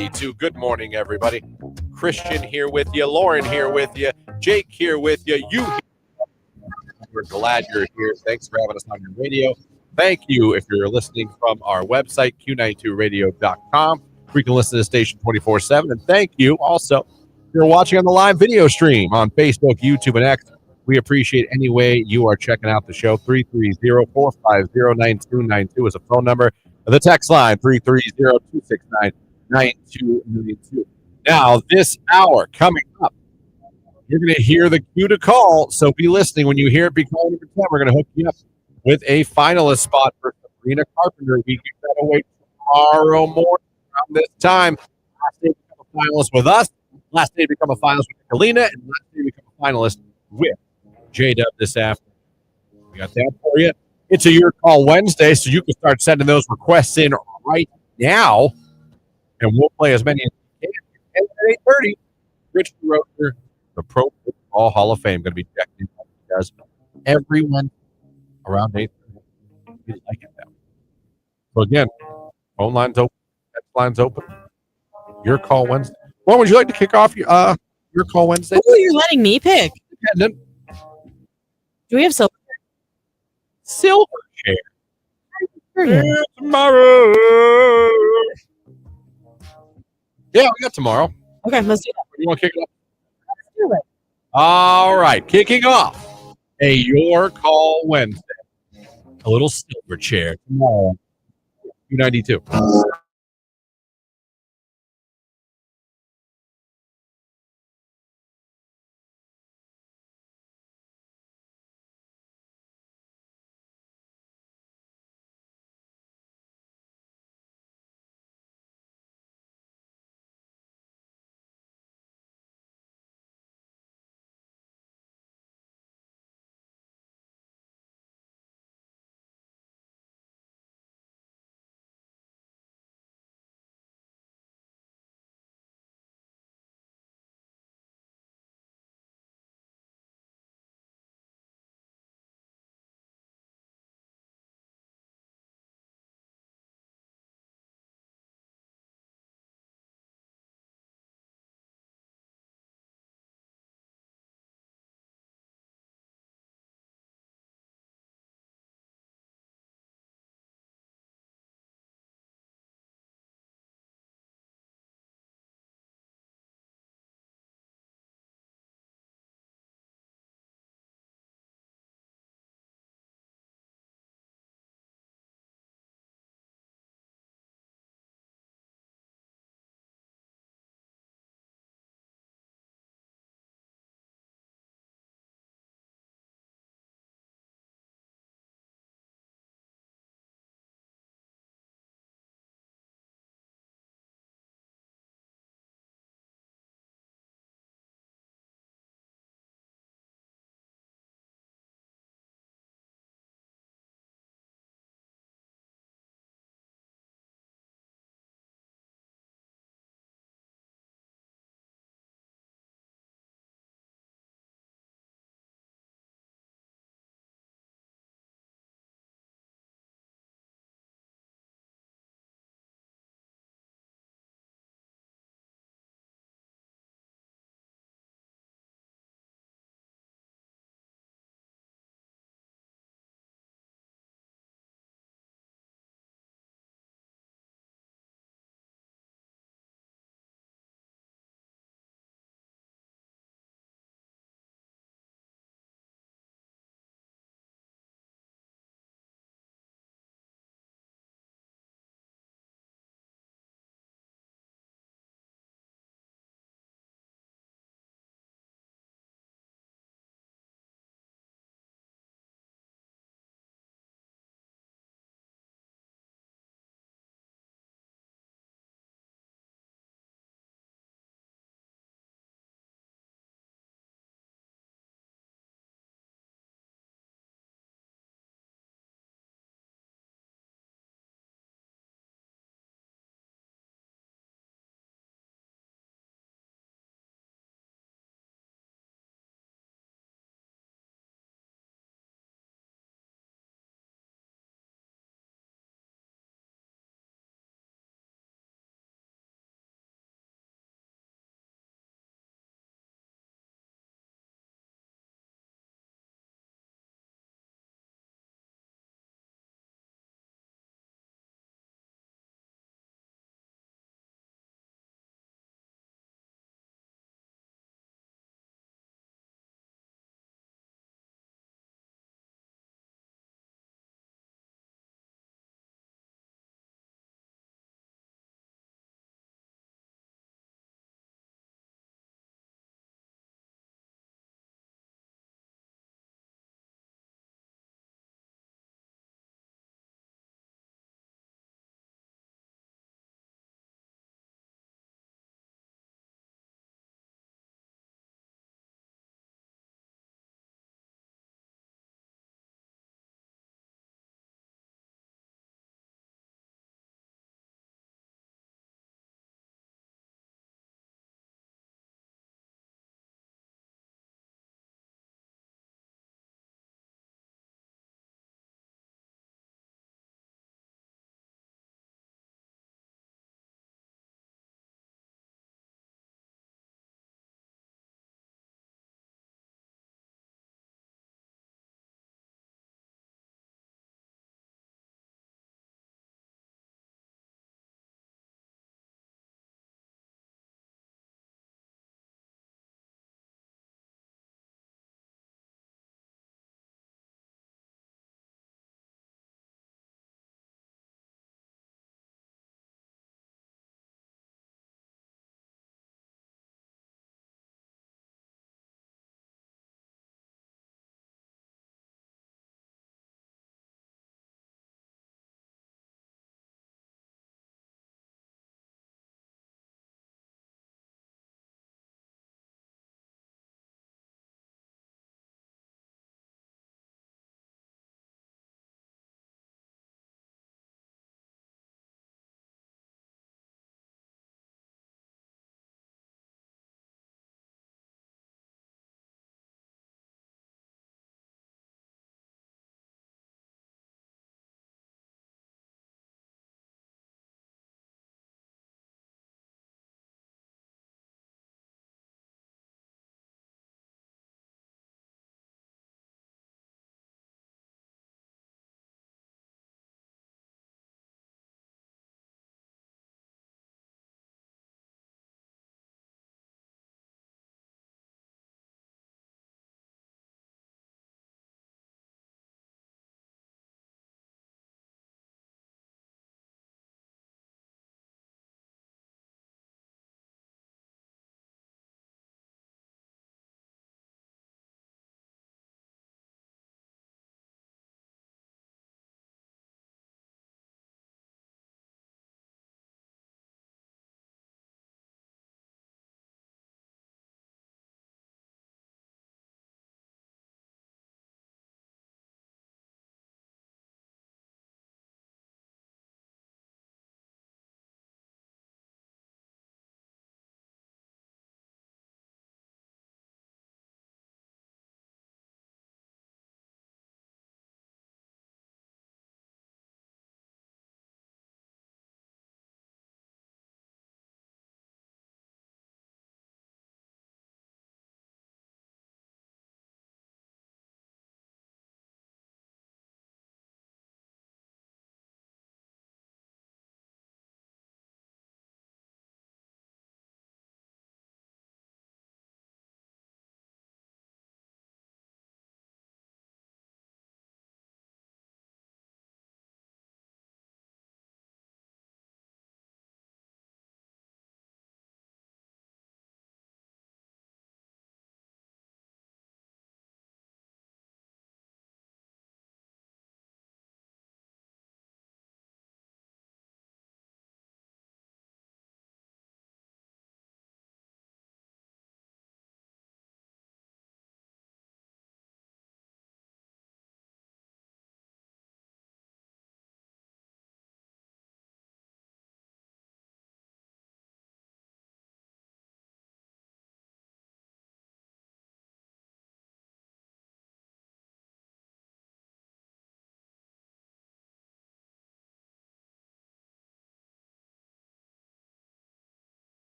Speaker 1: Q92. Good morning, everybody. Christian here with you, Lauren here with you, Jake here with you, you here. We're glad you're here. Thanks for having us on your radio. Thank you if you're listening from our website, Q92radio.com, where you can listen to the station 24/7. And thank you also if you're watching on the live video stream on Facebook, YouTube, and X. We appreciate any way you are checking out the show. 330-450-9292 is a phone number. The text line, 330-269-9292. Now, this hour coming up, you're going to hear the cue to call, so be listening. When you hear it, be calling every time. We're going to hook you up with a finalist spot for Sabrina Carpenter. We give that away tomorrow morning around this time. Last day to become a finalist with us, last day to become a finalist with Kalina, and last day to become a finalist with J-Dub this afternoon. We got that for you. It's a Your Call Wednesday, so you can start sending those requests in right now, and we'll play as many as we can. And at 8:30, Rich Roker, the Pro Football Hall of Fame, going to be checking in like he does every Wednesday around 8:30. We like it now. So again, phone lines open, text lines open. Your Call Wednesday. Well, would you like to kick off your Call Wednesday?
Speaker 2: Oh, you're letting me pick.
Speaker 1: Independent
Speaker 2: Do we have silver?
Speaker 1: silver chair.
Speaker 2: Yeah.
Speaker 1: Tomorrow. Yeah, we got tomorrow.
Speaker 2: Okay, let's do that.
Speaker 1: You want to kick it off?
Speaker 2: Let's do it.
Speaker 1: All right, kicking off a Your Call Wednesday. A little silver chair tomorrow. Q92.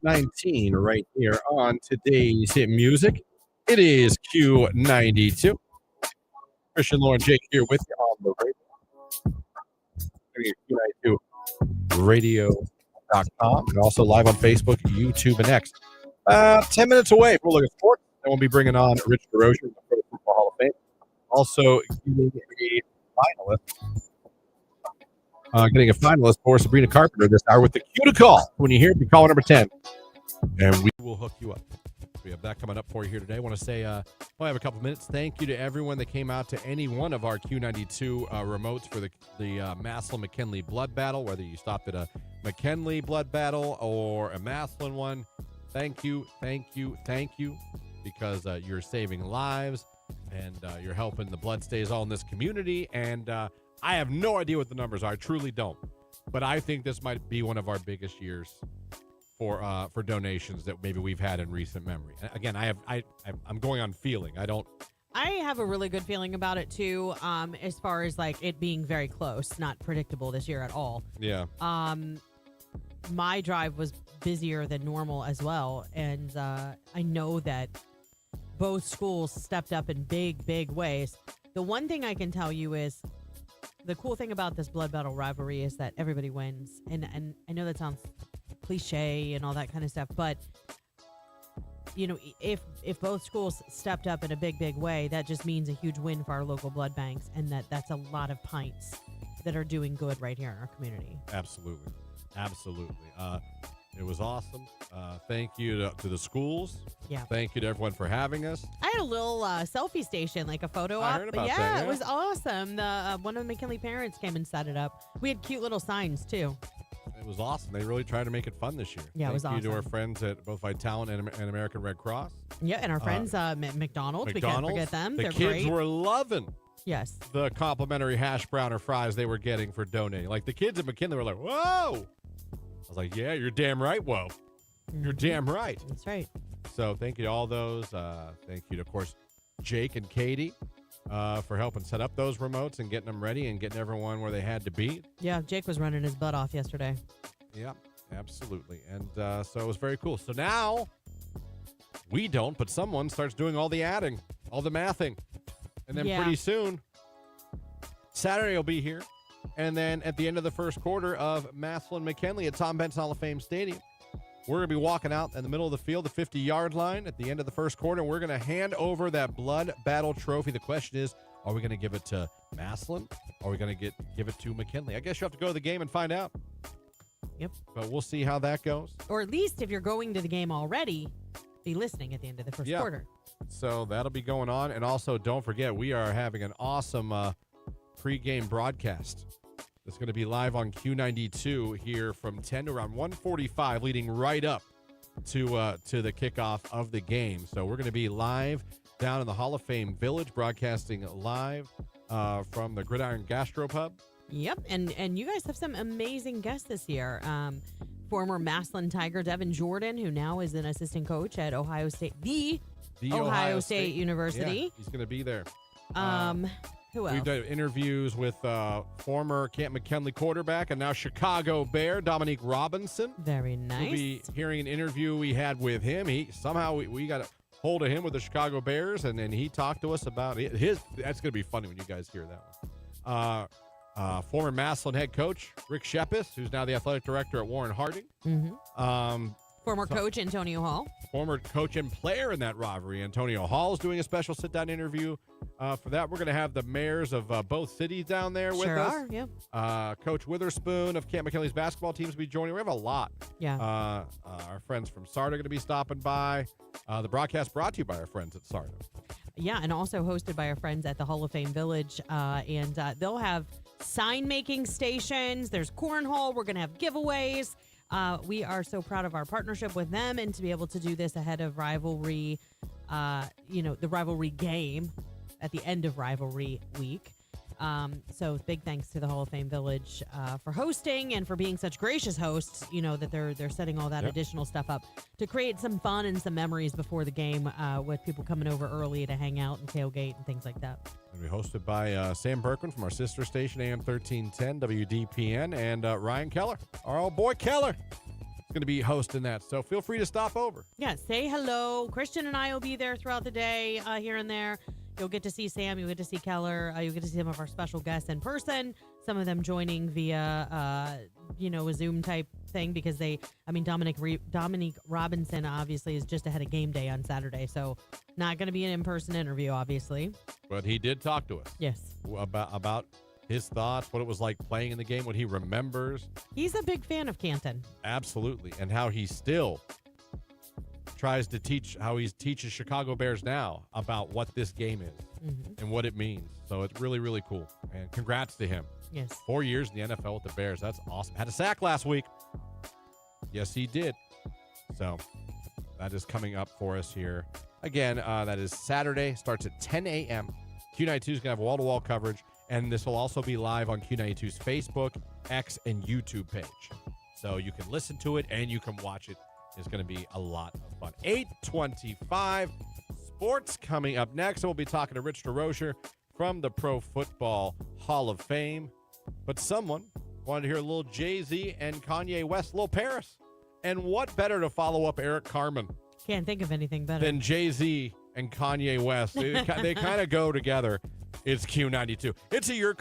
Speaker 1: 8:19 right here on today's hit music. It is Q92. Christian, Lauren, Jake here with you on the radio. Q92radio.com and also live on Facebook, YouTube, and X. 10 minutes away from Look at Sports. Then we'll be bringing on Rich DeRozier from the Pro Football Hall of Fame. Also getting a finalist for Sabrina Carpenter this hour with the cue to call. When you hear it, you call number 10, and we will hook you up. We have that coming up for you here today. I want to say, we'll have a couple minutes. Thank you to everyone that came out to any one of our Q92 remotes for the Massillon-McKinley blood battle, whether you stopped at a McKinley blood battle or a Massillon one. Thank you, because you're saving lives and you're helping the blood stays all in this community. And I have no idea what the numbers are. I truly don't. But I think this might be one of our biggest years for donations that maybe we've had in recent memory. Again, I'm going on feeling.
Speaker 2: I have a really good feeling about it too, as far as like it being very close, not predictable this year at all.
Speaker 1: Yeah.
Speaker 2: My drive was busier than normal as well, and I know that both schools stepped up in big ways. The one thing I can tell you is the cool thing about this blood battle rivalry is that everybody wins, and I know that sounds cliche and all that kind of stuff, but you know, if both schools stepped up in a big way, that just means a huge win for our local blood banks, and that's a lot of pints that are doing good right here in our community.
Speaker 1: Absolutely. It was awesome. Thank you to the schools.
Speaker 2: Yeah.
Speaker 1: Thank you to everyone for having us.
Speaker 2: I had a little selfie station, like a photo op.
Speaker 1: I heard about that, yeah.
Speaker 2: It was awesome. One of the McKinley parents came and set it up. We had cute little signs too.
Speaker 1: It was awesome. They really tried to make it fun this year.
Speaker 2: Yeah, it was awesome.
Speaker 1: Thank you to our friends at both Vitalant and American Red Cross.
Speaker 2: Yeah, and our friends McDonald's. We can't forget them.
Speaker 1: The
Speaker 2: They're
Speaker 1: kids
Speaker 2: great.
Speaker 1: were loving
Speaker 2: the
Speaker 1: complimentary hash brown or fries they were getting for donating. Like the kids at McKinley were like, whoa. I was like, yeah, you're damn right. Whoa. You're damn right.
Speaker 2: That's right.
Speaker 1: So thank you to all those. Thank you to, of course, Jake and Katie for helping set up those remotes and getting them ready and getting everyone where they had to be.
Speaker 2: Yeah, Jake was running his butt off yesterday.
Speaker 1: Yeah, absolutely. And so it was very cool. So now we don't, but someone starts doing all the adding, all the mathing. And then pretty soon, Saturday will be here. And then at the end of the first quarter of Massillon-McKinley at Tom Benson Hall of Fame Stadium, we're going to be walking out in the middle of the field, the 50-yard line at the end of the first quarter. And we're going to hand over that blood battle trophy. The question is, are we going to give it to Massillon? Or are we going to give it to McKinley? I guess you have to go to the game and find out.
Speaker 2: Yep.
Speaker 1: But we'll see how that goes. Or
Speaker 2: at least if you're going to the game already, be listening at the end of the first quarter.
Speaker 1: So that'll be going on. And also, don't forget, we are having an awesome pregame broadcast. It's going to be live on Q92 here from 10 to around 1:45, leading right up to the kickoff of the game. So we're going to be live down in the Hall of Fame Village, broadcasting live from the Gridiron Gastropub.
Speaker 2: Yep, and you guys have some amazing guests this year. Former Massillon Tiger Devin Jordan, who now is an assistant coach at Ohio State, the Ohio State University.
Speaker 1: Yeah, he's going to be there.
Speaker 2: Who else?
Speaker 1: We've done interviews with former Camp McKinley quarterback and now Chicago Bear Dominique Robinson.
Speaker 2: Very nice.
Speaker 1: We'll be hearing an interview we had with him. We got a hold of him with the Chicago Bears, and then he talked to us about his. That's going to be funny when you guys hear that one. Former Massillon head coach Rick Shepis, who's now the athletic director at Warren Harding.
Speaker 2: Mm-hmm. Former coach Antonio Hall.
Speaker 1: Former coach and player in that rivalry. Antonio Hall is doing a special sit-down interview for that. We're going to have the mayors of both cities down there with us.
Speaker 2: Sure are, yeah.
Speaker 1: Coach Witherspoon of Camp McKinley's basketball teams will be joining. We have a lot.
Speaker 2: Yeah.
Speaker 1: Our friends from SARTA are going to be stopping by. The broadcast brought to you by our friends at SARTA.
Speaker 2: Yeah, and also hosted by our friends at the Hall of Fame Village. And they'll have sign-making stations. There's cornhole. We're going to have giveaways. We are so proud of our partnership with them and to be able to do this ahead of rivalry, the rivalry game at the end of rivalry week. So big thanks to the Hall of Fame Village for hosting and for being such gracious hosts, that they're setting all that additional stuff up to create some fun and some memories before the game with people coming over early to hang out and tailgate and things like that.
Speaker 1: And we're hosted by Sam Berkman from our sister station, AM 1310 WDPN, and Ryan Keller, our old boy Keller. going to be hosting that. So feel free to stop over.
Speaker 2: Yeah, say hello. Christian and I will be there throughout the day here and there. You'll get to see Sam. You'll get to see Keller. You'll get to see some of our special guests in person. Some of them joining via, a Zoom type thing because Dominic Robinson obviously is just ahead of game day on Saturday. So not going to be an in-person interview, obviously.
Speaker 1: But he did talk to us.
Speaker 2: Yes.
Speaker 1: About his thoughts, what it was like playing in the game, what he remembers.
Speaker 2: He's a big fan of Canton.
Speaker 1: Absolutely. And how he still tries to teaches Chicago Bears now about what this game is and what it means. So it's really, really cool. And congrats to him.
Speaker 2: Yes.
Speaker 1: 4 years in the NFL with the Bears. That's awesome. Had a sack last week. Yes, he did. So that is coming up for us here. Again, that is Saturday. Starts at 10 a.m. Q92 is going to have wall-to-wall coverage. And this will also be live on Q92's Facebook, X, and YouTube page. So you can listen to it and you can watch it. It's going to be a lot of fun. 8:25 sports coming up next. We'll be talking to Rich DeRocher from the Pro Football Hall of Fame. But someone wanted to hear a little Jay-Z and Kanye West, a little Paris. And what better to follow up Eric Carmen
Speaker 2: Can't think of anything better
Speaker 1: than Jay-Z and Kanye West? They kind of go together. It's Q92. It's a year.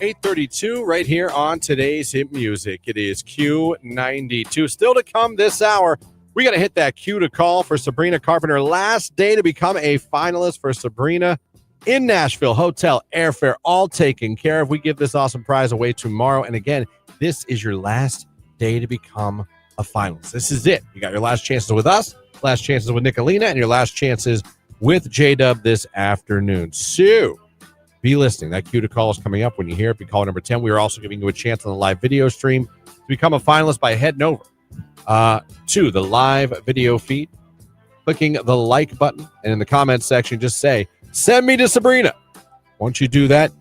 Speaker 1: 8:32 right here on today's Hit Music. It is Q92. Still to come this hour, we got to hit that cue to call for Sabrina Carpenter. Last day to become a finalist for Sabrina in Nashville. Hotel, airfare, all taken care of. We give this awesome prize away tomorrow. And again, this is your last day to become a finalist. This is it. You got your last chances with us, last chances with Nicolina, and your last chances with J-Dub this afternoon. So be listening. That cue to call is coming up when you hear it. Be caller number 10. We are also giving you a chance on the live video stream to become a finalist by heading over to the live video feed, clicking the like button, and in the comments section, just say, send me to Sabrina. Once you do that,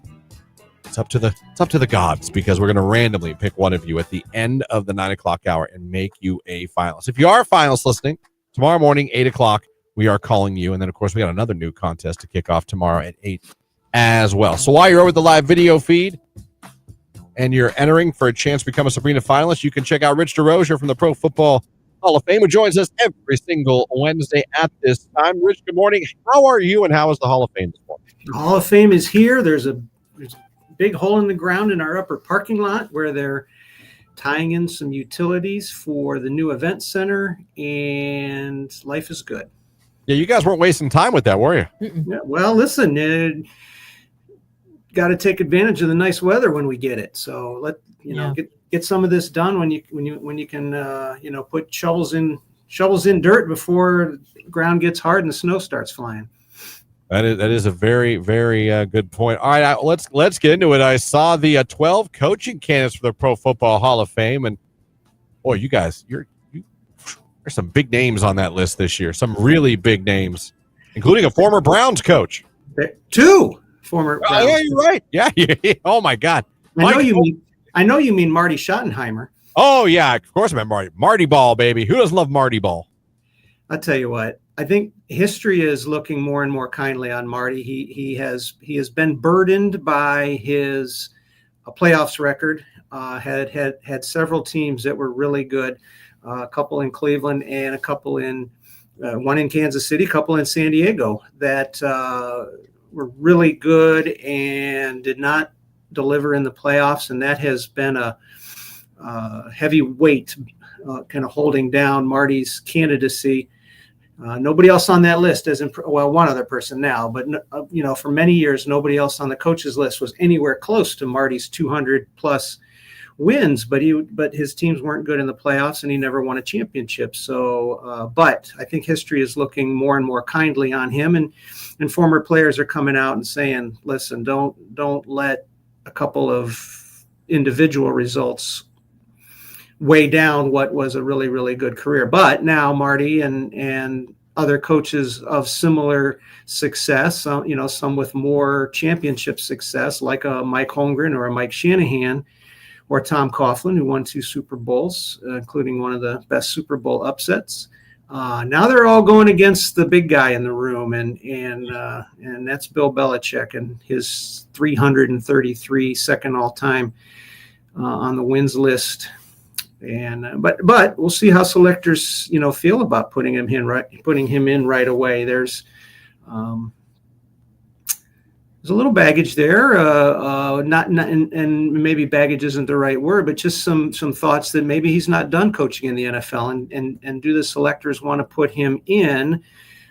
Speaker 1: it's up to the gods, because we're going to randomly pick one of you at the end of the 9 o'clock hour and make you a finalist. If you are a finalist listening, tomorrow morning, 8 o'clock, we are calling you. And then, of course, we got another new contest to kick off tomorrow at 8 as well. So while you're over the live video feed and you're entering for a chance to become a Sabrina finalist, you can check out Rich DeRozier from the Pro Football Hall of Fame, who joins us every single Wednesday at this time. Rich, good morning. How are you, and how is the Hall of Fame this morning?
Speaker 4: The Hall of Fame is here. There's a big hole in the ground in our upper parking lot where they're tying in some utilities for the new event center, and life is good.
Speaker 1: Yeah, you guys weren't wasting time with that, were you?
Speaker 4: Yeah, well, listen, got to take advantage of the nice weather when we get it. So get some of this done when you can put shovels in dirt before the ground gets hard and the snow starts flying.
Speaker 1: That is a very, very good point. All right, let's get into it. I saw the 12 coaching candidates for the Pro Football Hall of Fame, and boy, you guys, there's some big names on that list this year. Some really big names, including a former Browns coach.
Speaker 4: Two former. Browns.
Speaker 1: Yeah, you're right. Yeah. Oh my God.
Speaker 4: I know you mean Marty Schottenheimer.
Speaker 1: Oh yeah, of course I meant Marty. Marty Ball, baby. Who doesn't love Marty Ball?
Speaker 4: I'll tell you what. I think history is looking more and more kindly on Marty. He has been burdened by his playoffs record. Had several teams that were really good. A couple in Cleveland and a couple in one in Kansas City, a couple in San Diego that were really good and did not deliver in the playoffs. And that has been a heavy weight kind of holding down Marty's candidacy. Nobody else on that list one other person now, but for many years, nobody else on the coaches list was anywhere close to Marty's 200 plus wins, but his teams weren't good in the playoffs and he never won a championship. So, but I think history is looking more and more kindly on him, and former players are coming out and saying, listen, don't let a couple of individual results weigh down what was a really, really good career. But now Marty and other coaches of similar success, some with more championship success, like a Mike Holmgren or a Mike Shanahan, or Tom Coughlin, who won 2 Super Bowls, including one of the best Super Bowl upsets. Now they're all going against the big guy in the room, and that's Bill Belichick and his 333 second all time on the wins list. And but we'll see how selectors feel about putting him in right away. There's a little baggage there, and maybe baggage isn't the right word, but just some thoughts that maybe he's not done coaching in the NFL, and do the selectors want to put him in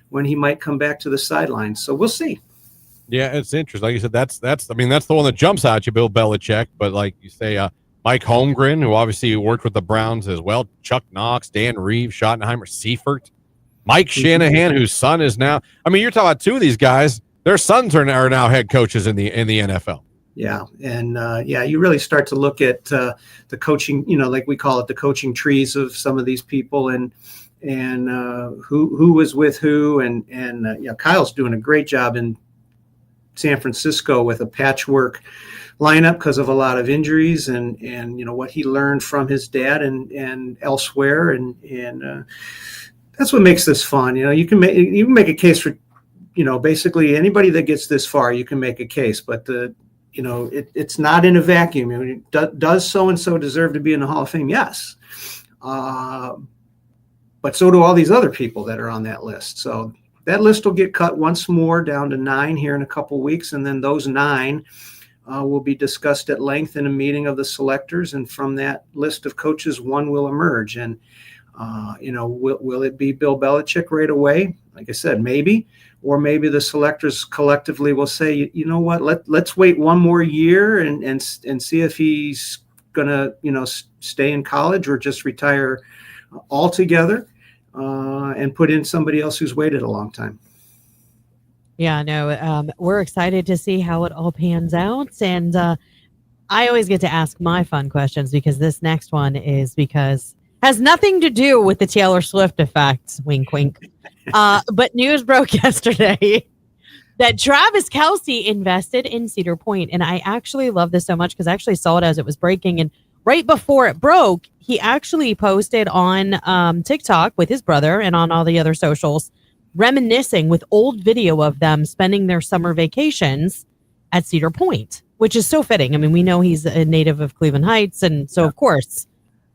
Speaker 4: when he might come back to the sidelines? So we'll see. Yeah,
Speaker 1: it's interesting. Like you said, that's the one that jumps out you, Bill Belichick. But like you say, Mike Holmgren, who obviously worked with the Browns as well, Chuck Knox, Dan Reeves, Schottenheimer, Seifert, Mike Shanahan, whose son is now. I mean, you're talking about 2 of these guys. Their sons are now head coaches in the NFL. Yeah, and you really start to look at the coaching, like we call it, the coaching trees of some of these people, and who was with who, and Kyle's doing a great job in San Francisco with a patchwork lineup because of a lot of injuries, and what he learned from his dad and elsewhere, and that's what makes this fun. You can make a case for. Basically anybody that gets this far, you can make a case, but it's not in a vacuum. I mean, does so-and-so deserve to be in the Hall of Fame? Yes. But so do all these other people that are on that list. So that list will get cut once more down to 9 here in a couple weeks. And then those 9
Speaker 4: will be discussed at length in a meeting of the selectors, and from that list of coaches, one will emerge. And will it be Bill Belichick right away? Like I said, maybe, or maybe the selectors collectively will say, you know what, let's wait one more year and see if he's gonna stay in college or just retire altogether, and put in somebody else who's waited a long time.
Speaker 2: Yeah, no, we're excited to see how it all pans out. And I always get to ask my fun questions, because this next one has nothing to do with the Taylor Swift effect, wink, wink. But news broke yesterday that Travis Kelce invested in Cedar Point. And I actually love this so much because I actually saw it as it was breaking. And right before it broke, he actually posted on TikTok with his brother and on all the other socials, reminiscing with old video of them spending their summer vacations at Cedar Point, which is so fitting. I mean, we know he's a native of Cleveland Heights. And so, of course,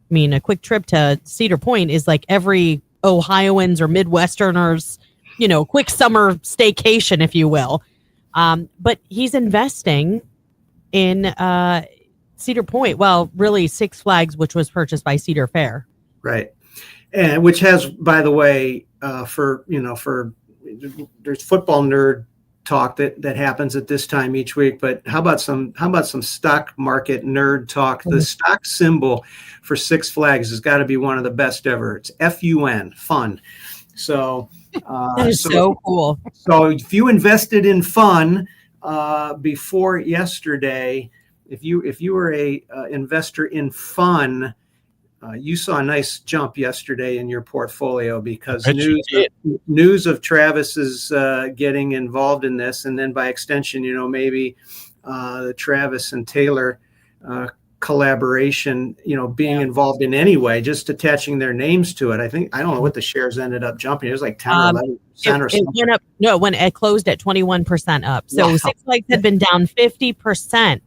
Speaker 2: I mean, a quick trip to Cedar Point is like every Ohioans or Midwesterners, quick summer staycation, if you will. But he's investing in Cedar Point. Well, really Six Flags, which was purchased by Cedar Fair.
Speaker 4: Right. And which has, by the way, there's football nerd talk that happens at this time each week, but how about some stock market nerd talk? The stock symbol for Six Flags has got to be one of the best ever. It's FUN, fun. So
Speaker 2: that is so cool.
Speaker 4: So if you invested in fun before yesterday, if you were a investor in fun, you saw a nice jump yesterday in your portfolio, because news of Travis's getting involved in this, and then by extension, maybe the Travis and Taylor collaboration, being involved in any way, just attaching their names to it. I don't know what the shares ended up jumping. It was like 10 or 11% or something.
Speaker 2: It went up. No, when it closed at 21% up. So wow. Six Flags had been down 50%.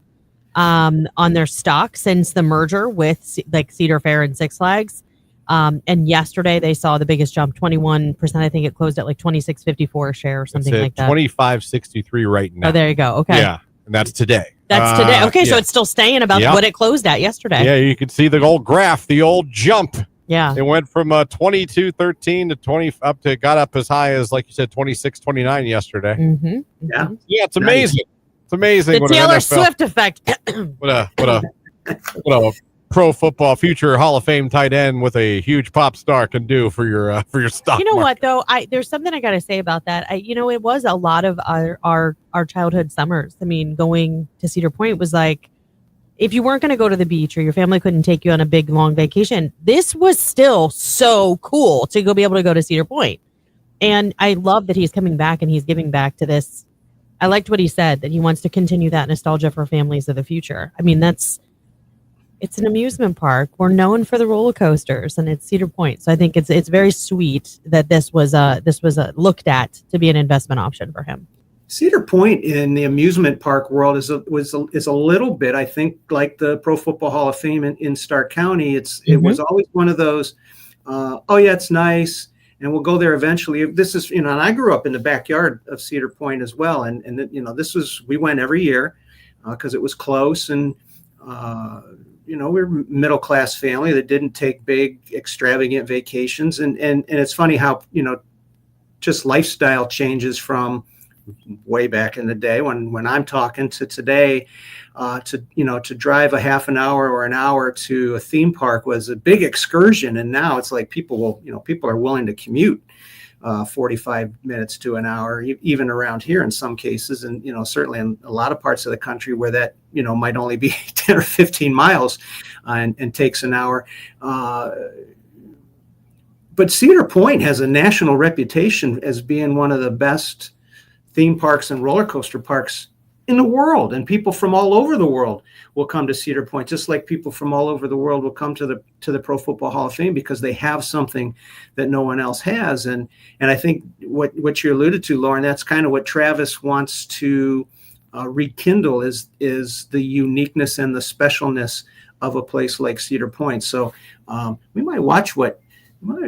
Speaker 2: On their stock since the merger with Cedar Fair and Six Flags. And yesterday they saw the biggest jump, 21%. I think it closed at like 26.54 a share or something like that.
Speaker 1: 25.63 right now.
Speaker 2: Oh, there you go. Okay.
Speaker 1: Yeah. And that's today.
Speaker 2: That's today. Okay. Yeah. So it's still staying about what it closed at yesterday.
Speaker 1: Yeah. You can see the old graph, the old jump.
Speaker 2: Yeah.
Speaker 1: It went from 22.13 to 20 got up as high as, like you said, 26.29 yesterday.
Speaker 2: Mm-hmm.
Speaker 4: Yeah.
Speaker 1: Yeah. It's amazing. It's amazing.
Speaker 2: The Taylor Swift effect.
Speaker 1: What a pro football future Hall of Fame tight end with a huge pop star can do for your stock.
Speaker 2: You know
Speaker 1: market.
Speaker 2: what though? There's something I got to say about that. It was a lot of our childhood summers. I mean, going to Cedar Point was like, if you weren't going to go to the beach or your family couldn't take you on a big long vacation, this was still so cool to be able to go to Cedar Point. And I love that he's coming back and he's giving back to this. I liked what he said, that he wants to continue that nostalgia for families of the future. I mean, it's an amusement park. We're known for the roller coasters, and it's Cedar Point. So I think it's very sweet that this was looked at to be an investment option for him.
Speaker 4: Cedar Point in the amusement park world is a little bit, I think, like the Pro Football Hall of Fame in Stark County. It was always one of those, it's nice, and we'll go there eventually. This is, and I grew up in the backyard of Cedar Point as well. And we went every year because it was close. And, we're a middle-class family that didn't take big, extravagant vacations. And it's funny how, just lifestyle changes from way back in the day when I'm talking to today, to drive a half an hour or an hour to a theme park was a big excursion. And now it's like people are willing to commute 45 minutes to an hour, even around here in some cases. And, certainly in a lot of parts of the country where that, might only be 10 or 15 miles and takes an hour. But Cedar Point has a national reputation as being one of the best theme parks and roller coaster parks in the world, and people from all over the world will come to Cedar Point, just like people from all over the world will come to the Pro Football Hall of Fame because they have something that no one else has. And I think what you alluded to, Lauren, that's kind of what Travis wants to rekindle is the uniqueness and the specialness of a place like Cedar Point. So we might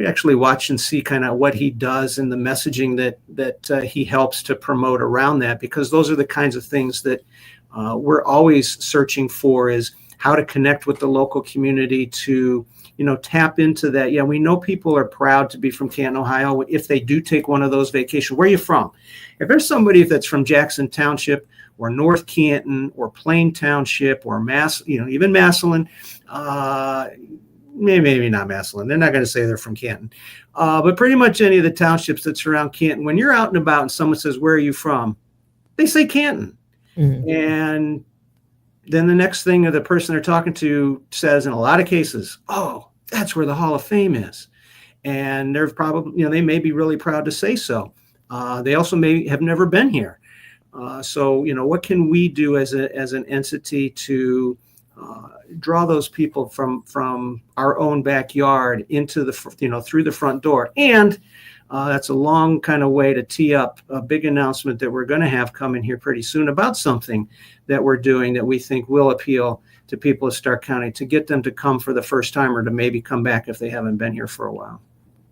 Speaker 4: actually watch and see kind of what he does and the messaging that he helps to promote around that, because those are the kinds of things that we're always searching for is how to connect with the local community to, tap into that. Yeah, we know people are proud to be from Canton, Ohio. If they do take one of those vacations, where are you from? If there's somebody that's from Jackson Township or North Canton or Plain Township or even Massillon, maybe not Massillon. They're not going to say they're from Canton, but pretty much any of the townships that surround Canton. When you're out and about and someone says, "Where are you from?" they say Canton, and then the next thing the person they're talking to says, in a lot of cases, "Oh, that's where the Hall of Fame is," and they're probably, they may be really proud to say so. They also may have never been here. So, what can we do as an entity to draw those people from our own backyard into the, through the front door? And that's a long kind of way to tee up a big announcement that we're going to have coming here pretty soon about something that we're doing that we think will appeal to people of Stark County, to get them to come for the first time or to maybe come back if they haven't been here for a while.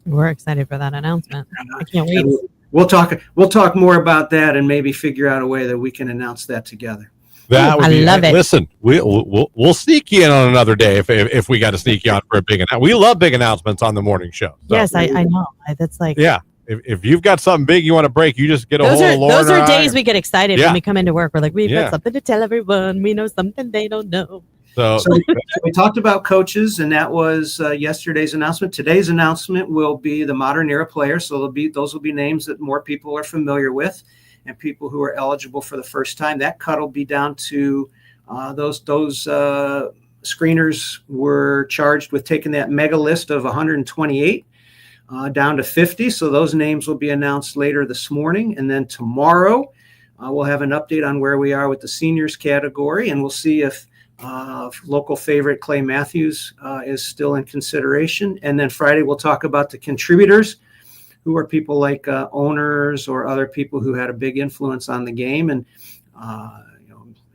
Speaker 2: We're excited for that announcement. I can't wait.
Speaker 4: We'll talk more about that and maybe figure out a way that we can announce that together.
Speaker 1: That would be,
Speaker 2: love it.
Speaker 1: Listen, we'll sneak you in on another day if we got to sneak you on for a big announcement. We love big announcements on the morning show. So.
Speaker 2: Yes, I know. That's like,
Speaker 1: yeah. If you've got something big you want to break, you just get a hold of Lauren.
Speaker 2: Those are days we get excited when we come into work. We're like, we've
Speaker 1: Yeah.
Speaker 2: got something to tell everyone. We know something they don't know.
Speaker 1: So
Speaker 4: we talked about coaches, and that was yesterday's announcement. Today's announcement will be the modern era players. So those will be names that more people are familiar with, and people who are eligible for the first time. That cut will be down to those screeners were charged with taking that mega list of 128 down to 50. So those names will be announced later this morning, and then tomorrow we'll have an update on where we are with the seniors category, and we'll see if local favorite Clay Matthews is still in consideration. And then Friday, we'll talk about the contributors, who are people like owners or other people who had a big influence on the game. And,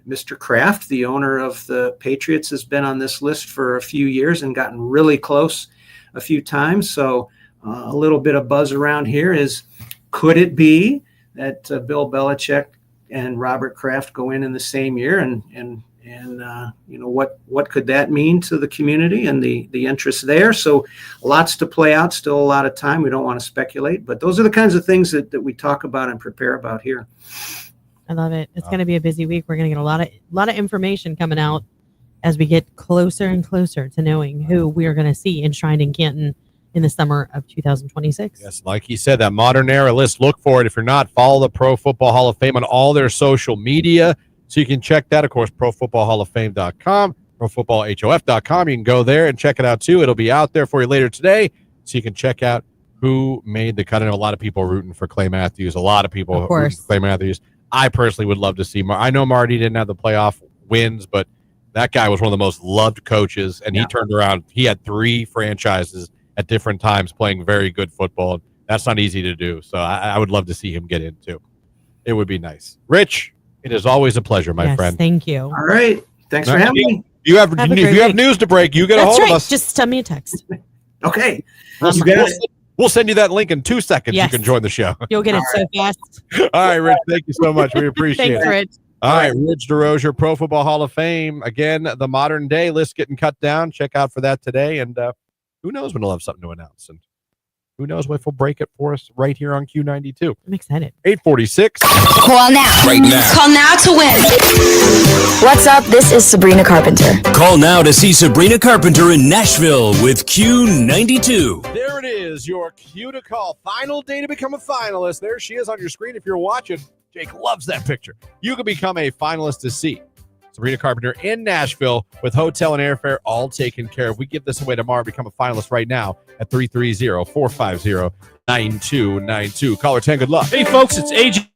Speaker 4: Mr. Kraft, the owner of the Patriots, has been on this list for a few years and gotten really close a few times. So a little bit of buzz around here is, could it be that Bill Belichick and Robert Kraft go in the same year, and what could that mean to the community and the interest there? So lots to play out, still a lot of time. We don't want to speculate, but those are the kinds of things that we talk about and prepare about here.
Speaker 2: I love it. It's going to be a busy week. We're going to get a lot of information coming out as we get closer and closer to knowing who we are going to see enshrined in Canton in the summer of 2026.
Speaker 1: Yes, like he said, that modern era list, look for it. If you're not, follow the Pro Football Hall of Fame on all their social media. So you can check that, of course, profootballhalloffame.com, profootballhof.com. You can go there and check it out, too. It'll be out there for you later today, so you can check out who made the cut. I know a lot of people are rooting for Clay Matthews. A lot of people are rooting for Clay Matthews. I personally would love to see I know Marty didn't have the playoff wins, but that guy was one of the most loved coaches, and he turned around. He had 3 franchises at different times playing very good football. That's not easy to do, so I would love to see him get in, too. It would be nice. Rich, it is always a pleasure, my friend.
Speaker 2: Thank you.
Speaker 4: All right. Thanks for having me.
Speaker 1: If you have news to break, you get a hold of us.
Speaker 2: Just send me a text.
Speaker 4: Okay.
Speaker 1: We'll send you that link in 2 seconds.
Speaker 2: Yes.
Speaker 1: You can join the show.
Speaker 2: You'll get it so fast.
Speaker 1: All right, Rich. Thank you so much. We appreciate
Speaker 2: Thanks,
Speaker 1: it.
Speaker 2: Rich.
Speaker 1: All right, Rich DeRozier, Pro Football Hall of Fame. Again, the modern day list getting cut down. Check out for that today. And who knows when we'll have something to announce. And who knows if we'll break it for us right here on Q92.
Speaker 2: I'm excited.
Speaker 1: 846.
Speaker 6: Call now.
Speaker 7: Right now.
Speaker 6: Call now to win. What's up? This is Sabrina Carpenter.
Speaker 7: Call now to see Sabrina Carpenter in Nashville with Q92.
Speaker 1: There it is, your cue to call. Final day to become a finalist. There she is on your screen if you're watching. Jake loves that picture. You can become a finalist to see Sabrina Carpenter in Nashville with hotel and airfare all taken care of. We give this away tomorrow. Become a finalist right now at 330-450-9292. Caller 10, good luck.
Speaker 8: Hey, folks, it's AJ.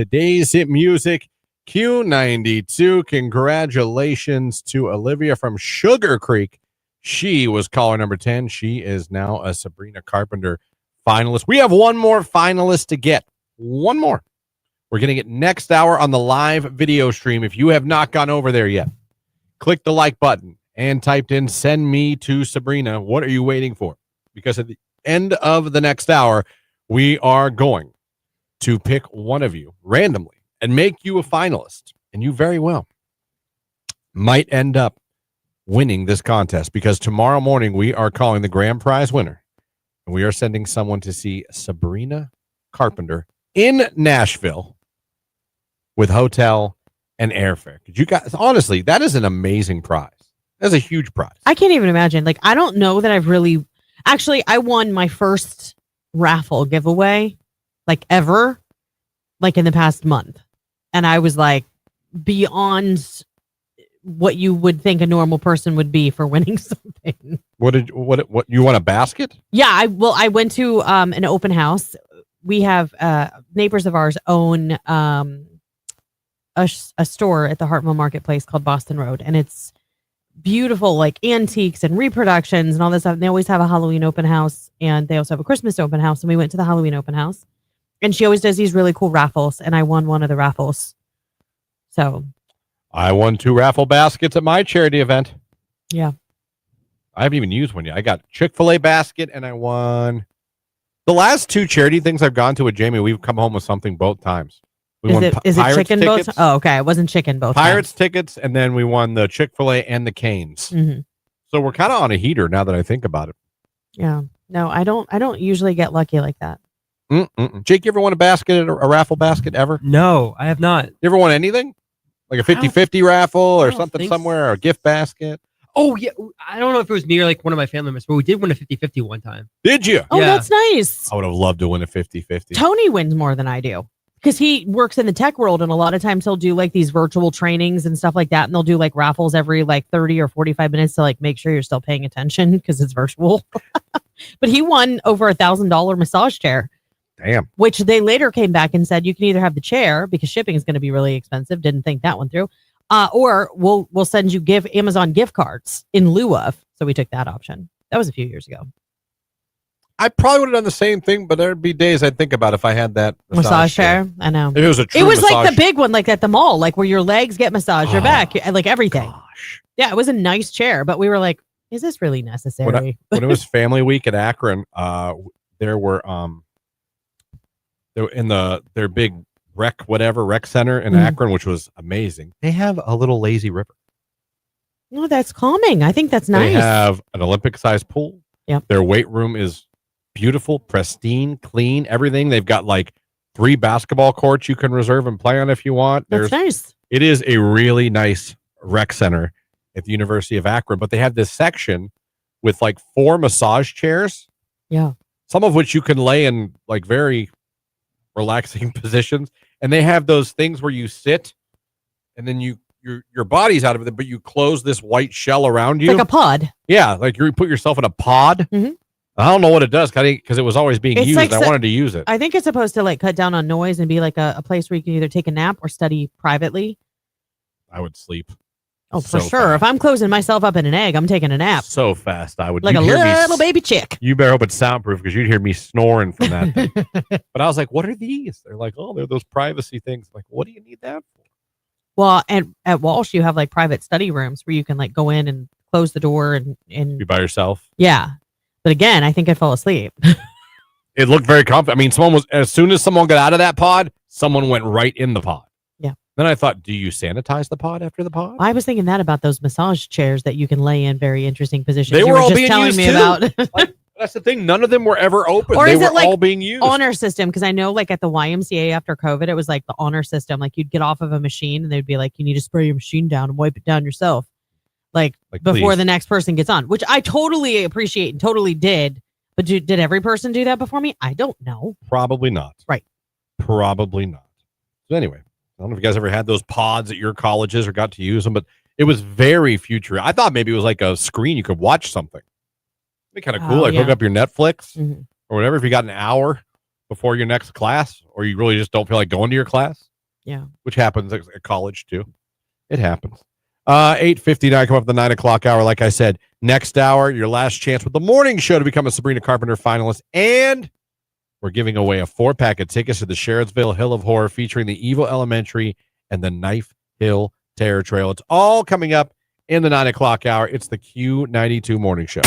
Speaker 1: today's hit music, Q92. Congratulations to Olivia from Sugar Creek. She was caller number 10. She is now a Sabrina Carpenter finalist. We have one more finalist to get. One more. We're getting it next hour on the live video stream. If you have not gone over there yet, click the like button and typed in "send me to Sabrina." What are you waiting for? Because at the end of the next hour, we are going to pick one of you randomly and make you a finalist. And you very well might end up winning this contest, because tomorrow morning we are calling the grand prize winner. And we are sending someone to see Sabrina Carpenter in Nashville with hotel and airfare. Could you guys, honestly, that is an amazing prize. That's a huge prize.
Speaker 2: I can't even imagine. Like, I don't know that I've really, actually, I won my first raffle giveaway, like ever, like in the past month. And I was like beyond what you would think a normal person would be for winning something. What
Speaker 1: You want a basket?
Speaker 2: Yeah, I went to an open house. We have neighbors of ours own a store at the Hartwell Marketplace called Boston Road, and it's beautiful, like antiques and reproductions and all this stuff. And they always have a Halloween open house, and they also have a Christmas open house. And we went to the Halloween open house, and she always does these really cool raffles, and I won one of the raffles. So
Speaker 1: I won 2 raffle baskets at my charity event.
Speaker 2: Yeah.
Speaker 1: I haven't even used one yet. I got Chick-fil-A basket, and I won the last 2 charity things I've gone to with Jamie. We've come home with something both times. We won
Speaker 2: is it
Speaker 1: Pirates
Speaker 2: chicken
Speaker 1: tickets.
Speaker 2: both? Oh, okay. It wasn't chicken both
Speaker 1: Pirates
Speaker 2: times.
Speaker 1: tickets, and then we won the Chick-fil-A and the Canes.
Speaker 2: Mm-hmm.
Speaker 1: So we're kind of on a heater now that I think about it.
Speaker 2: Yeah. No, I don't usually get lucky like that.
Speaker 1: Jake, you ever won a basket, a raffle basket ever?
Speaker 3: No, I have not.
Speaker 1: You ever won anything? Like a 50-50 raffle or something somewhere, or a gift basket?
Speaker 3: Oh, yeah. I don't know if it was me or like one of my family members, but we did win a 50-50 one time.
Speaker 1: Did you?
Speaker 2: Oh,
Speaker 3: Yeah.
Speaker 2: that's nice.
Speaker 1: I would have loved to win a 50-50.
Speaker 2: Tony wins more than I do, because he works in the tech world, and a lot of times he'll do like these virtual trainings and stuff like that, and they'll do like raffles every like 30 or 45 minutes to like make sure you're still paying attention because it's virtual. But he won over $1,000 massage chair.
Speaker 1: Damn.
Speaker 2: Which they later came back and said you can either have the chair, because shipping is going to be really expensive. Didn't think that one through. Or we'll send you Amazon gift cards in lieu of. So we took that option. That was a few years ago.
Speaker 1: I probably would have done the same thing, but there'd be days I'd think about if I had that
Speaker 2: massage chair. I know.
Speaker 1: If it was a true
Speaker 2: It was like
Speaker 1: massage
Speaker 2: the big one, like at the mall, like where your legs get massaged, your back, like everything.
Speaker 1: Gosh.
Speaker 2: Yeah, it was a nice chair, but we were like, is this really necessary?
Speaker 1: When it was Family Week at Akron, there were in their big rec center in Akron, which was amazing. They have a little lazy river.
Speaker 2: No, that's calming. I think that's nice.
Speaker 1: They have an Olympic-sized pool.
Speaker 2: Yep.
Speaker 1: Their weight room is beautiful, pristine, clean, everything. They've got like 3 basketball courts you can reserve and play on if you want.
Speaker 2: That's nice.
Speaker 1: It is a really nice rec center at the University of Akron, but they have this section with like 4 massage chairs.
Speaker 2: Yeah.
Speaker 1: Some of which you can lay in like very relaxing positions. And they have those things where you sit and then your body's out of it, but you close this white shell around you.
Speaker 2: Like a pod.
Speaker 1: Yeah, like you put yourself in a pod.
Speaker 2: Mhm.
Speaker 1: I don't know what it does because it was always being
Speaker 2: It's
Speaker 1: used.
Speaker 2: like
Speaker 1: I wanted to use it.
Speaker 2: I think it's supposed to like cut down on noise and be like a place where you can either take a nap or study privately.
Speaker 1: I would sleep.
Speaker 2: Oh, for
Speaker 1: so
Speaker 2: sure.
Speaker 1: fast.
Speaker 2: If I'm closing myself up in an egg, I'm taking a nap.
Speaker 1: So fast. I would
Speaker 2: Like a
Speaker 1: you'd hear me
Speaker 2: little baby chick.
Speaker 1: You better hope it's soundproof because you'd hear me snoring from that thing. But I was like, what are these? They're like, oh, they're those privacy things. I'm like, what do you need that for?
Speaker 2: Well, and at Walsh, you have like private study rooms where you can like go in and close the door and
Speaker 1: You by yourself?
Speaker 2: yeah. But again, I think I'd fall asleep.
Speaker 1: It looked very comfortable. I mean, as soon as someone got out of that pod, someone went right in the pod.
Speaker 2: Yeah.
Speaker 1: Then I thought, do you sanitize the pod after the pod?
Speaker 2: I was thinking that about those massage chairs that you can lay in very interesting positions.
Speaker 1: They
Speaker 2: You
Speaker 1: were all
Speaker 2: just
Speaker 1: being
Speaker 2: telling
Speaker 1: used
Speaker 2: me
Speaker 1: too.
Speaker 2: about
Speaker 1: Like, that's the thing. None of them were ever open.
Speaker 2: Or
Speaker 1: They
Speaker 2: is
Speaker 1: were
Speaker 2: it like
Speaker 1: all being used.
Speaker 2: honor system, because I know like at the YMCA after COVID, it was like the honor system. Like you'd get off of a machine and they'd be like, you need to spray your machine down and wipe it down yourself. Like before
Speaker 1: please.
Speaker 2: the next person gets on, which I totally appreciate and totally did. But did every person do that before me? I don't know.
Speaker 1: Probably not.
Speaker 2: Right.
Speaker 1: Probably not. So anyway, I don't know if you guys ever had those pods at your colleges or got to use them, but it was very futuristic. I thought maybe it was like a screen you could watch something. It'd be kind of cool.
Speaker 2: Oh,
Speaker 1: Like
Speaker 2: yeah.
Speaker 1: hook up your Netflix
Speaker 2: Mhm.
Speaker 1: or whatever if you got an hour before your next class or you really just don't feel like going to your class.
Speaker 2: Yeah.
Speaker 1: which happens at college too. It happens. 8:59 come up the 9 o'clock hour. Like I said, next hour, your last chance with the morning show to become a Sabrina Carpenter finalist. And we're giving away a 4-pack of tickets to the Sherridsville Hill of Horror featuring the Evil Elementary and the Knife Hill Terror Trail. It's all coming up in the 9 o'clock hour. It's the Q92 Morning Show.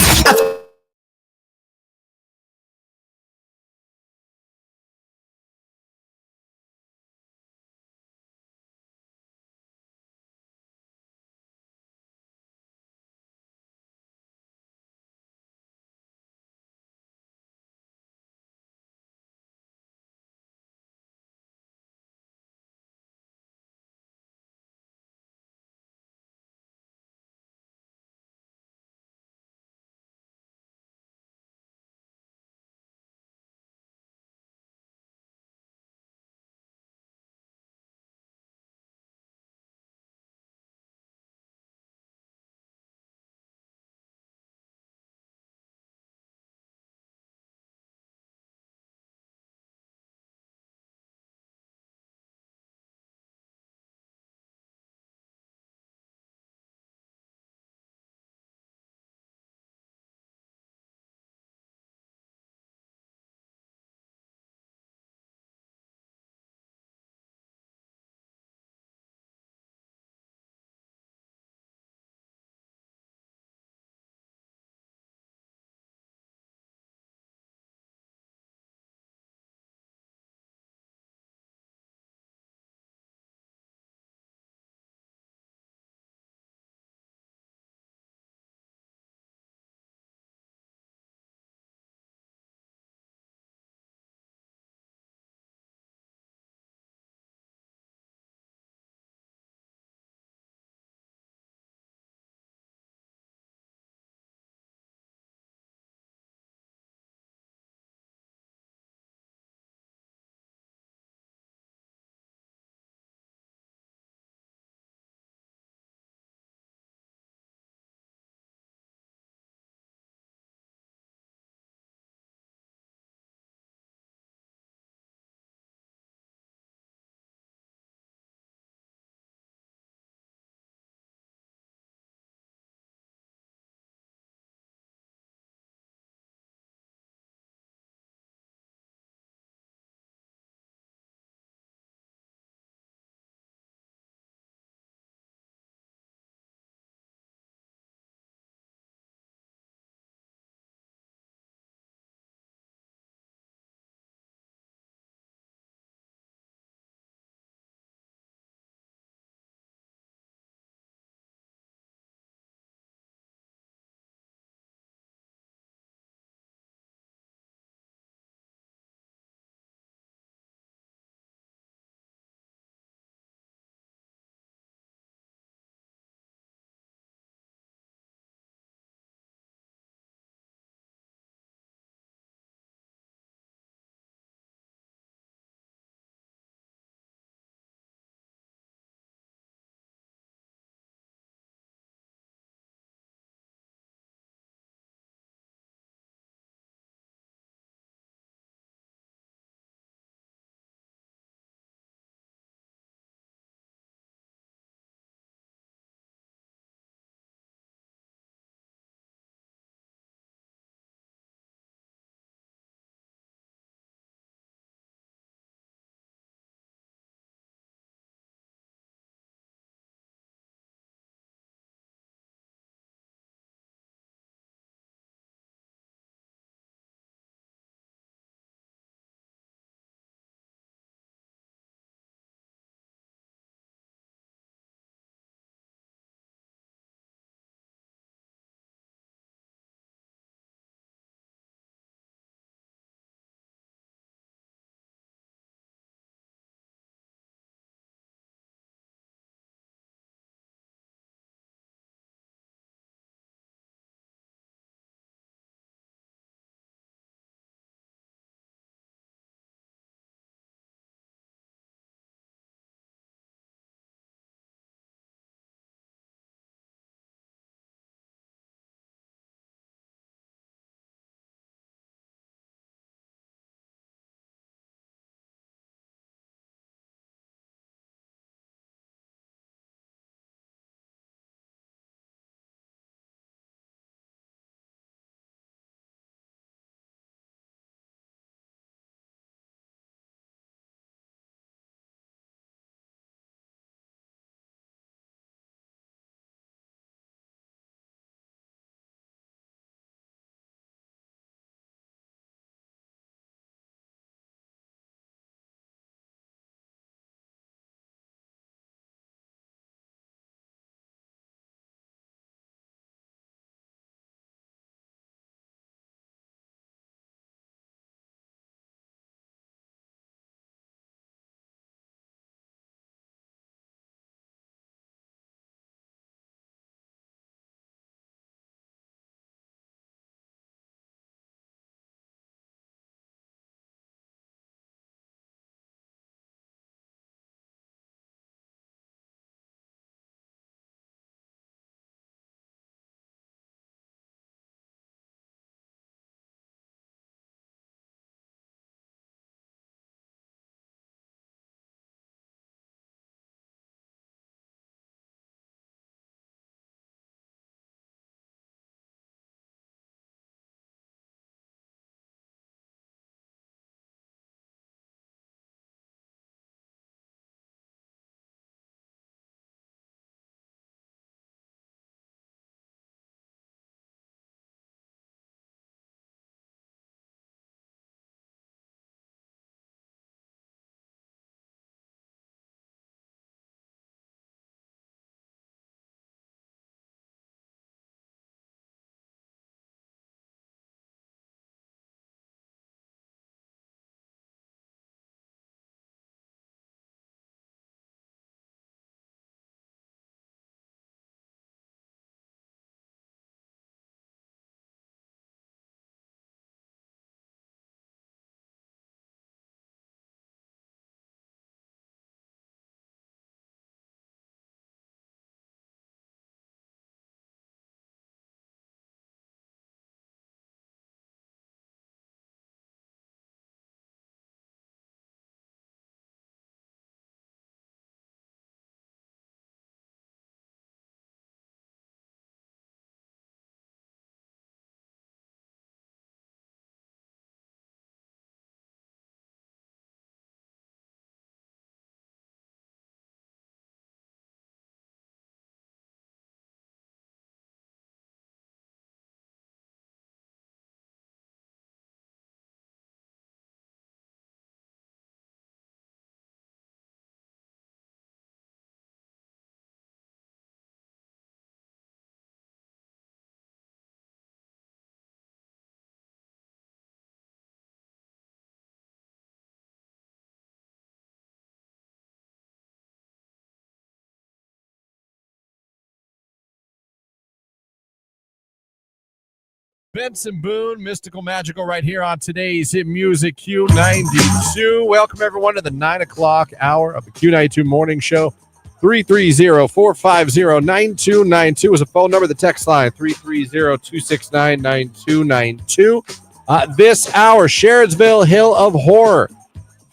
Speaker 1: Benson Boone, Mystical Magical, right here on today's Hit Music Q92. Welcome, everyone, to the 9 o'clock hour of the Q92 Morning Show. 330-450-9292 is a phone number. The text line, 330-269-9292. This hour, Sherridsville Hill of Horror.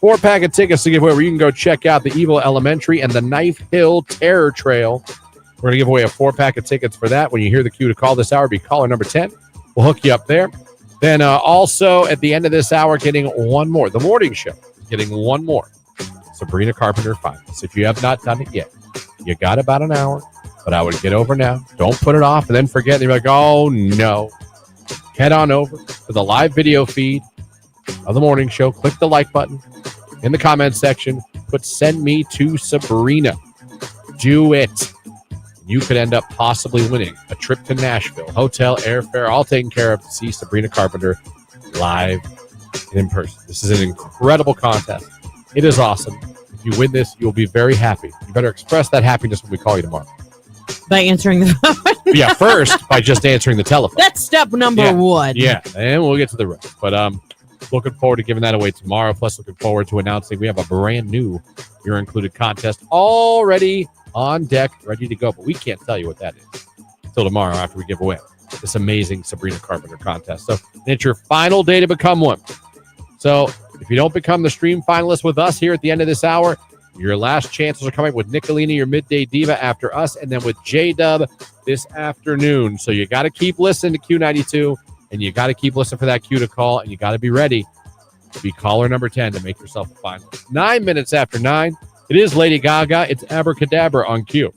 Speaker 1: 4-pack of tickets to give away where you can go check out the Evil Elementary and the Knife Hill Terror Trail. We're going to give away a 4-pack of tickets for that. When you hear the cue to call this hour, be caller number 10. We'll hook you up there. Then also at the end of this hour, getting one more. The morning show, getting one more. Sabrina Carpenter finals. If you have not done it yet, you got about an hour, but I would get over now. Don't put it off and then forget. And you're like, oh, no. Head on over to the live video feed of the morning show. Click the like button in the comment section. Put send me to Sabrina. Do it. You could end up possibly winning a trip to Nashville, hotel, airfare, all taken care of to see Sabrina Carpenter live and in person. This is an incredible contest. It is awesome. If you win this, you'll be very happy. You better express that happiness when we call you tomorrow.
Speaker 2: By answering the phone.
Speaker 1: Yeah, first by just answering the telephone.
Speaker 2: That's step number one.
Speaker 1: Yeah, and we'll get to the rest. But looking forward to giving that away tomorrow. Plus, looking forward to announcing we have a brand new You're Included contest already on deck, ready to go. But we can't tell you what that is until tomorrow after we give away this amazing Sabrina Carpenter contest. So it's your final day to become one. So if you don't become the stream finalist with us here at the end of this hour, your last chances are coming with Nicolini, your midday diva, after us, and then with J-Dub this afternoon. So you got to keep listening to Q92, and you got to keep listening for that cue to call, and you got to be ready to be caller number 10 to make yourself a finalist. 9 minutes after 9, it is Lady Gaga. It's Abracadabra on Q.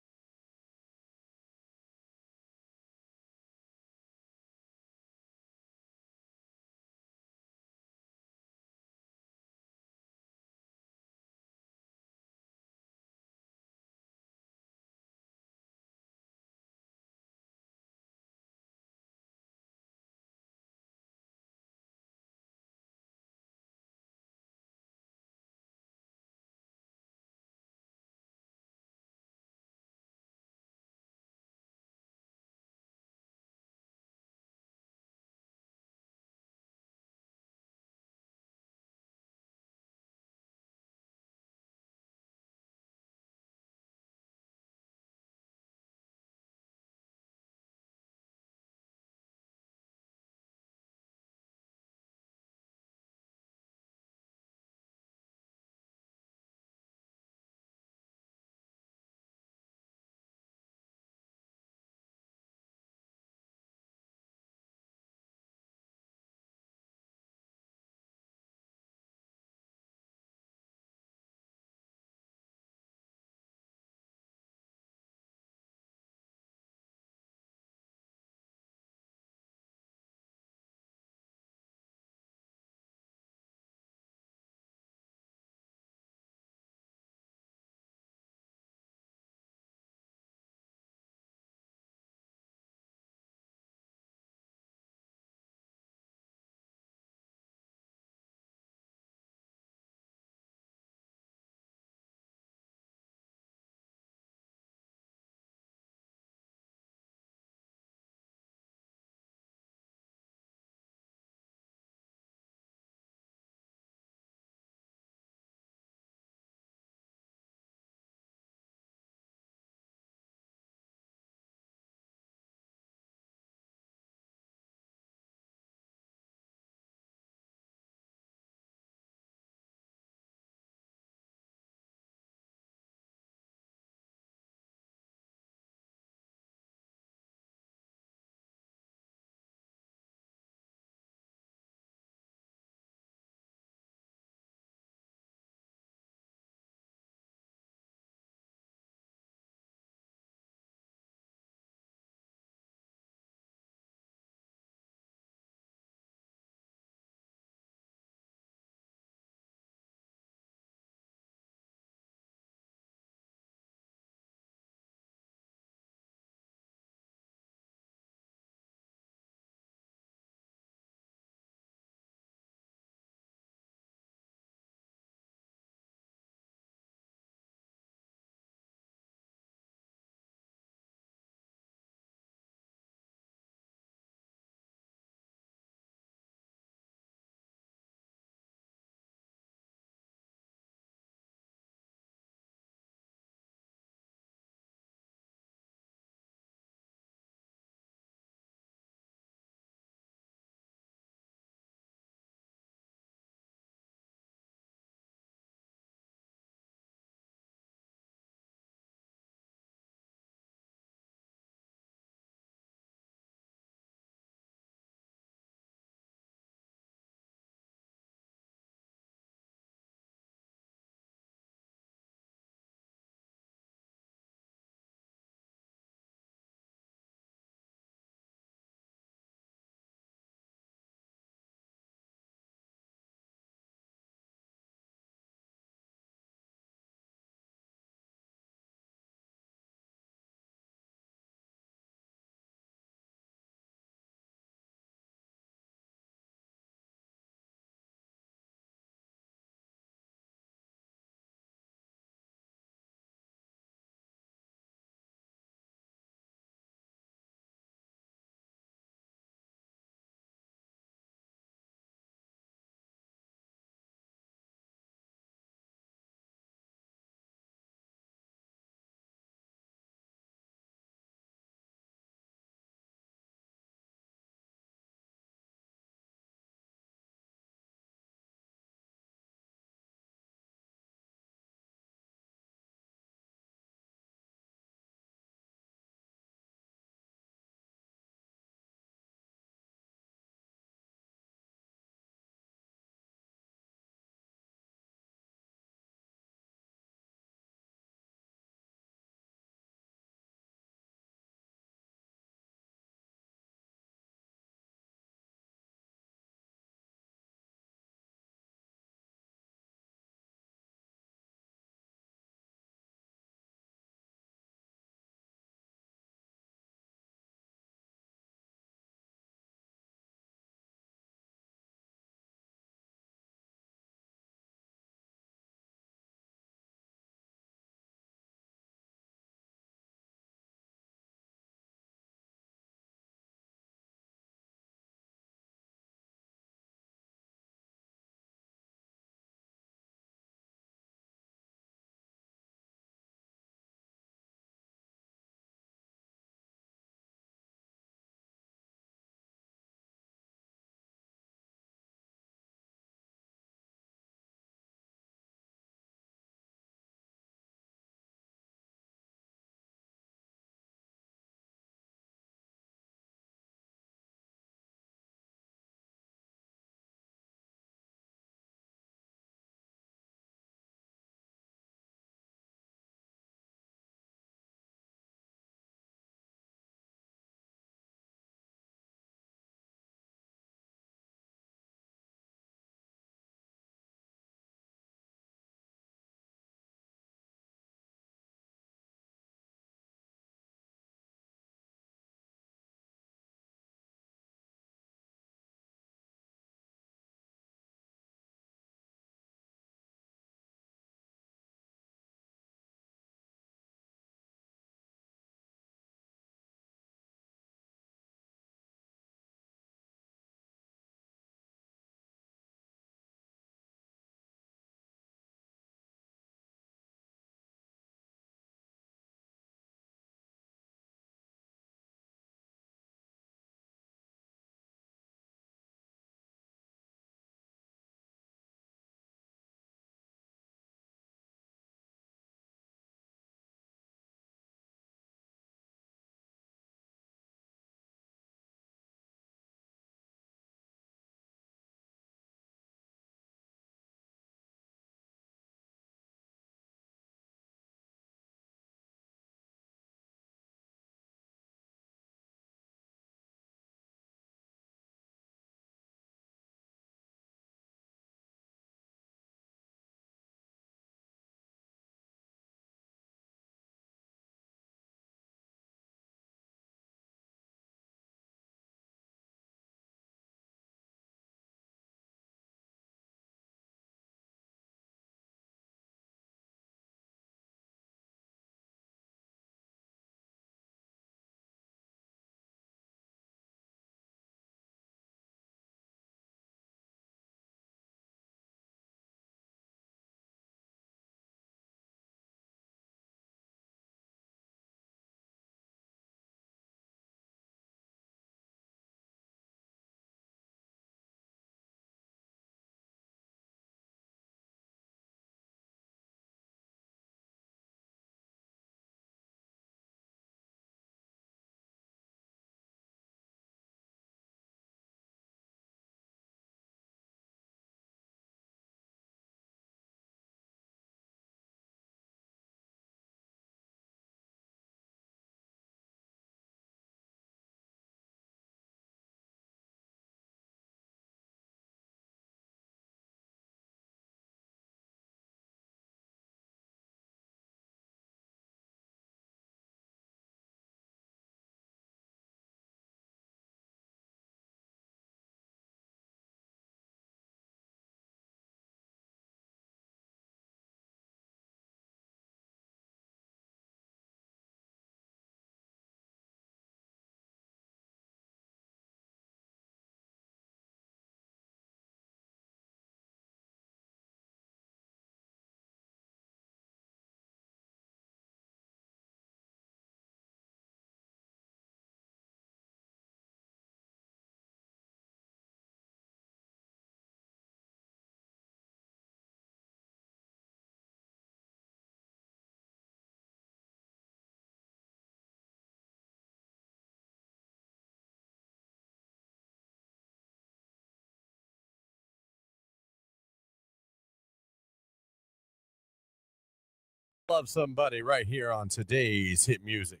Speaker 1: Love Somebody right here on today's hit music.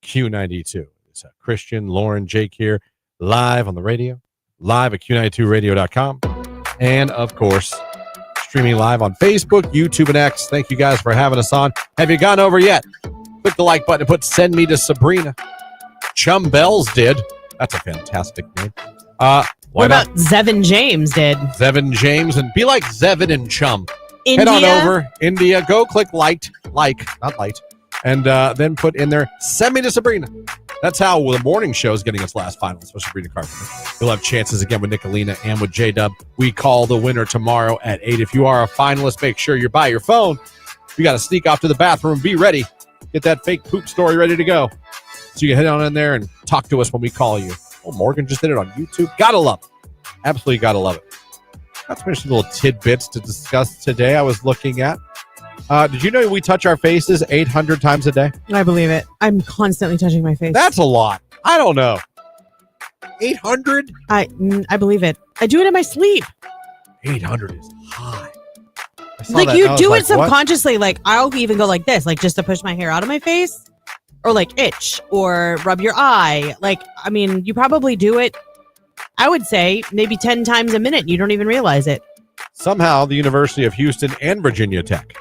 Speaker 1: Q92. It's Christian, Lauren, Jake here, live on the radio, live at Q92radio.com. And, of course, streaming live on Facebook, YouTube, and X. Thank you guys for having us on. Have you gone over yet? Click the like button and put Send Me to Sabrina. Chum Bells did. That's a fantastic name.
Speaker 2: What about Zevin James did?
Speaker 1: Zevin James, and be like Zevin and Chum.
Speaker 2: India?
Speaker 1: Head on over, India. Go click not light, and then put in there, Send Me to Sabrina. That's how the morning show is getting its last finals for Sabrina Carpenter. You'll have chances again with Nicolina and with J-Dub. We call the winner tomorrow at 8. If you are a finalist, make sure you're by your phone. You got to sneak off to the bathroom. Be ready. Get that fake poop story ready to go. So you can head on in there and talk to us when we call you. Oh, Morgan just did it on YouTube. Gotta love it. Absolutely gotta love it. Got some interesting little tidbits to discuss today I was looking at. Did you know we touch our faces 800 times a day?
Speaker 2: I believe it. I'm constantly touching my face.
Speaker 1: That's a lot. I don't know. 800?
Speaker 2: I believe it. I do it in my sleep.
Speaker 1: 800 is high.
Speaker 2: Like you do it subconsciously. What? Like I'll even go like this, like just to push my hair out of my face, or like itch, or rub your eye. Like, I mean, you probably do it, I would say, maybe 10 times a minute. You don't even realize it.
Speaker 1: Somehow the University of Houston and Virginia Tech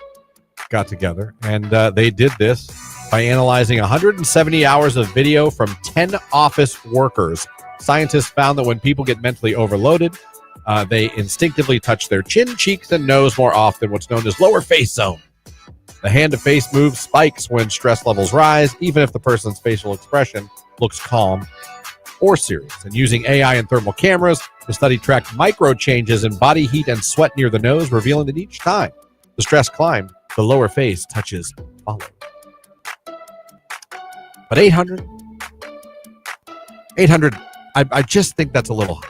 Speaker 1: got together, and they did this by analyzing 170 hours of video from 10 office workers. Scientists found that when people get mentally overloaded, they instinctively touch their chin, cheeks, and nose more often, what's known as lower face zone. The hand-to-face move spikes when stress levels rise, even if the person's facial expression looks calm or serious. And using AI and thermal cameras, the study tracked micro changes in body heat and sweat near the nose, revealing that each time the stress climbed, the lower face touches followed. But 800, I just think that's a little high.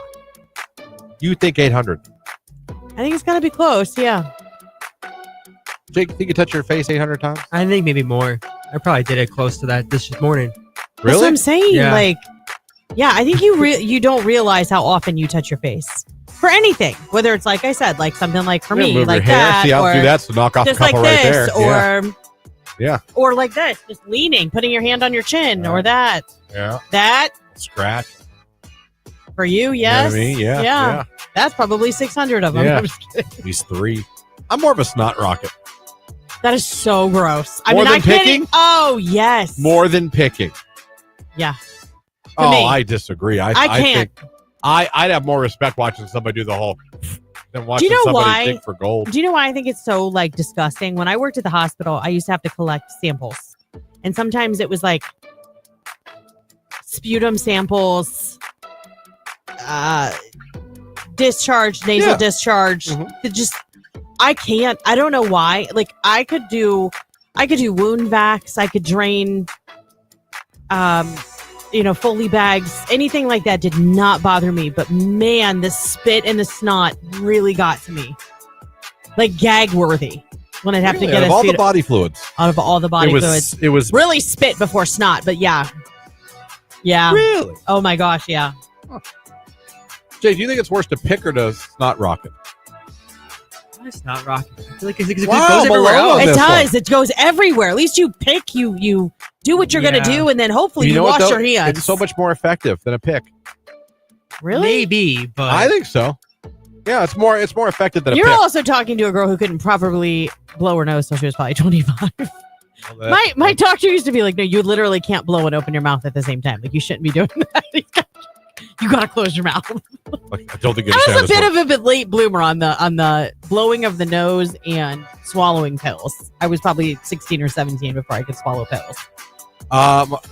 Speaker 1: You think 800?
Speaker 2: I think it's got to be close, yeah.
Speaker 1: Jake, think you touch your face 800 times?
Speaker 3: I think maybe more. I probably did it close to that this morning.
Speaker 1: Really?
Speaker 2: That's what I'm saying.
Speaker 3: Yeah.
Speaker 2: Like, yeah, I think you don't realize how often you touch your face for anything. Whether it's like I said, like something like for me,
Speaker 1: move
Speaker 2: like
Speaker 1: your hair.
Speaker 2: that,
Speaker 1: See, I'll
Speaker 2: or
Speaker 1: do that to knock off a
Speaker 2: just like
Speaker 1: couple right
Speaker 2: this,
Speaker 1: there.
Speaker 2: or
Speaker 1: Yeah.
Speaker 2: or like this, just leaning, putting your hand on your chin,
Speaker 1: Right.
Speaker 2: or that.
Speaker 1: Yeah.
Speaker 2: That
Speaker 1: Scratch.
Speaker 2: for you,
Speaker 1: You
Speaker 2: yes.
Speaker 1: know what I mean? Yeah.
Speaker 2: That's probably 600 of them.
Speaker 1: Yeah.
Speaker 2: I'm just kidding.
Speaker 1: At least 3. I'm more of a snot rocket.
Speaker 2: That is so gross. I
Speaker 1: More
Speaker 2: mean,
Speaker 1: than
Speaker 2: I can't.
Speaker 1: picking?
Speaker 2: Oh yes.
Speaker 1: More than picking.
Speaker 2: Yeah.
Speaker 1: Oh,
Speaker 2: me.
Speaker 1: I disagree. I
Speaker 2: can't.
Speaker 1: think I'd have more respect watching somebody do the whole than watching
Speaker 2: Do you know
Speaker 1: somebody
Speaker 2: why?
Speaker 1: dig for gold.
Speaker 2: Do you know why I think it's so like disgusting? When I worked at the hospital, I used to have to collect samples, and sometimes it was like sputum samples, discharge, nasal discharge. It just, I can't. I don't know why. Like I could do wound vacs. I could drain, Foley bags, anything like that did not bother me. But man, the spit and the snot really got to me. Like gag worthy when I'd have to get
Speaker 1: out of all the body fluids.
Speaker 2: out of all the body fluids.
Speaker 1: It was
Speaker 2: Really spit before snot, but yeah. Yeah.
Speaker 1: really.
Speaker 2: Oh my gosh, yeah.
Speaker 1: Jay, do you think it's worse to pick or to snot rocket?
Speaker 3: It's not rocking. I feel like it
Speaker 1: Wow,
Speaker 3: goes
Speaker 1: I'm
Speaker 3: everywhere
Speaker 1: alone on
Speaker 3: else.
Speaker 2: It
Speaker 1: this
Speaker 2: does. It goes everywhere. At least you pick, you do what you're gonna
Speaker 3: Yeah.
Speaker 2: do, and then hopefully you
Speaker 1: know what,
Speaker 2: wash
Speaker 1: though?
Speaker 2: your hands.
Speaker 1: It's so much more effective than a pick.
Speaker 2: Really?
Speaker 3: Maybe, but
Speaker 1: I think so. Yeah, it's more effective than a
Speaker 2: You're
Speaker 1: pick.
Speaker 2: also talking to a girl who couldn't properly blow her nose till she was probably 25.
Speaker 1: Well, that-
Speaker 2: My doctor used to be like, no, you literally can't blow and open your mouth at the same time. Like you shouldn't be doing that. You gotta close your mouth.
Speaker 1: I don't think you
Speaker 2: I was
Speaker 1: understand
Speaker 2: a
Speaker 1: this
Speaker 2: bit of a late bloomer on the blowing of the nose and swallowing pills. I was probably 16 or 17 before I could swallow pills.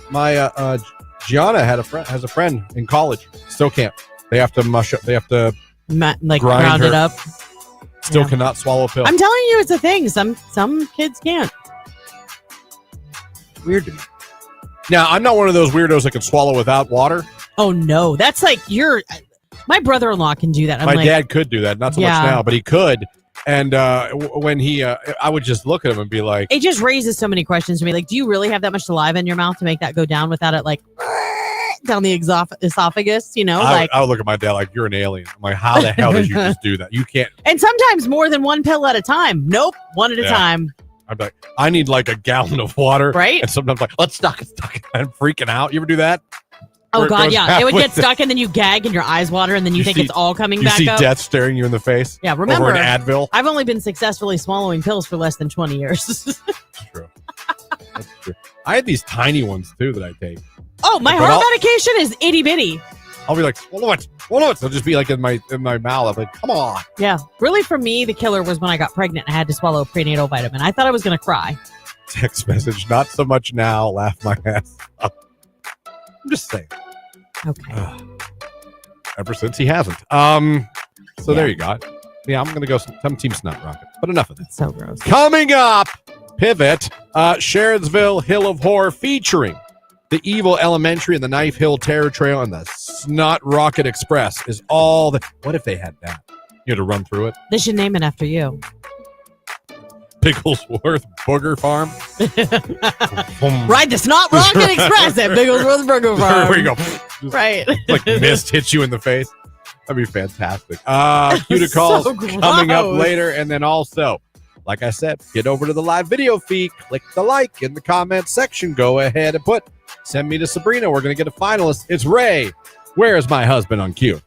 Speaker 1: My Gianna has a friend in college. Still can't. They have to mush up. They have to
Speaker 2: Like
Speaker 1: Grind
Speaker 2: ground
Speaker 1: her.
Speaker 2: it up.
Speaker 1: still
Speaker 2: Yeah.
Speaker 1: cannot swallow a pill.
Speaker 2: I'm telling you, it's a thing. Some kids can't.
Speaker 1: Weird to me. Now, I'm not one of those weirdos that can swallow without water.
Speaker 2: Oh no, that's like my brother-in-law can do that. I'm
Speaker 1: My
Speaker 2: like,
Speaker 1: dad could do that, not so
Speaker 2: Yeah.
Speaker 1: much now, but he could. And when he, I would just look at him and be like,
Speaker 2: it just raises so many questions to me. Like, do you really have that much saliva in your mouth to make that go down without it like down the esophagus? You know,
Speaker 1: I would look at my dad like, you're an alien. I'm like, how the hell did you just do that? You can't.
Speaker 2: and sometimes more than one pill at a time. Nope, one at a
Speaker 1: Yeah.
Speaker 2: time.
Speaker 1: I'd be like, I need like a gallon of water.
Speaker 2: Right?
Speaker 1: And sometimes like, let's stock it. I'm freaking out. You ever do that?
Speaker 2: Oh,
Speaker 1: Where it
Speaker 2: God,
Speaker 1: goes
Speaker 2: yeah. It would
Speaker 1: halfway
Speaker 2: get stuck, and then you gag, and your eyes water, and then you think
Speaker 1: see-
Speaker 2: it's all coming
Speaker 1: You
Speaker 2: back
Speaker 1: see
Speaker 2: up.
Speaker 1: death staring you in the face.
Speaker 2: Yeah, remember,
Speaker 1: over an Advil.
Speaker 2: I've only been successfully swallowing pills for less than 20 years.
Speaker 1: That's true. That's true. I had these tiny ones too that I take.
Speaker 2: Oh, my
Speaker 1: But
Speaker 2: heart
Speaker 1: I'll-
Speaker 2: medication is itty bitty.
Speaker 1: I'll be like, swallow it, swallow it. They'll just be like in my mouth. I'm like, come on.
Speaker 2: Yeah. Really, for me, the killer was when I got pregnant. I had to swallow a prenatal vitamin. I thought I was going to cry.
Speaker 1: Text message, not so much now. Laugh my ass off. I'm just saying.
Speaker 2: Okay.
Speaker 1: Ever since he hasn't. So there you go. Yeah, I'm gonna go some Team Snot Rocket. But enough of that.
Speaker 2: So gross.
Speaker 1: Coming up, Pivot, Sharonsville Hill of Horror featuring the Evil Elementary and the Knife Hill Terror Trail and the Snot Rocket Express is all the. What if they had that? You had to run through it.
Speaker 2: They should name it after you.
Speaker 1: Bigglesworth Booger Farm.
Speaker 2: Ride the Snot Rocket Express at Bigglesworth Burger Farm.
Speaker 1: There you go. Just
Speaker 2: Right.
Speaker 1: like mist hits you in the face. That'd be fantastic. Cue to calls
Speaker 2: So
Speaker 1: coming up
Speaker 2: gross.
Speaker 1: later. And then also, like I said, get over to the live video feed, click the like in the comment section. Go ahead and send me to Sabrina. We're going to get a finalist. It's Ray. Where is my husband on Q?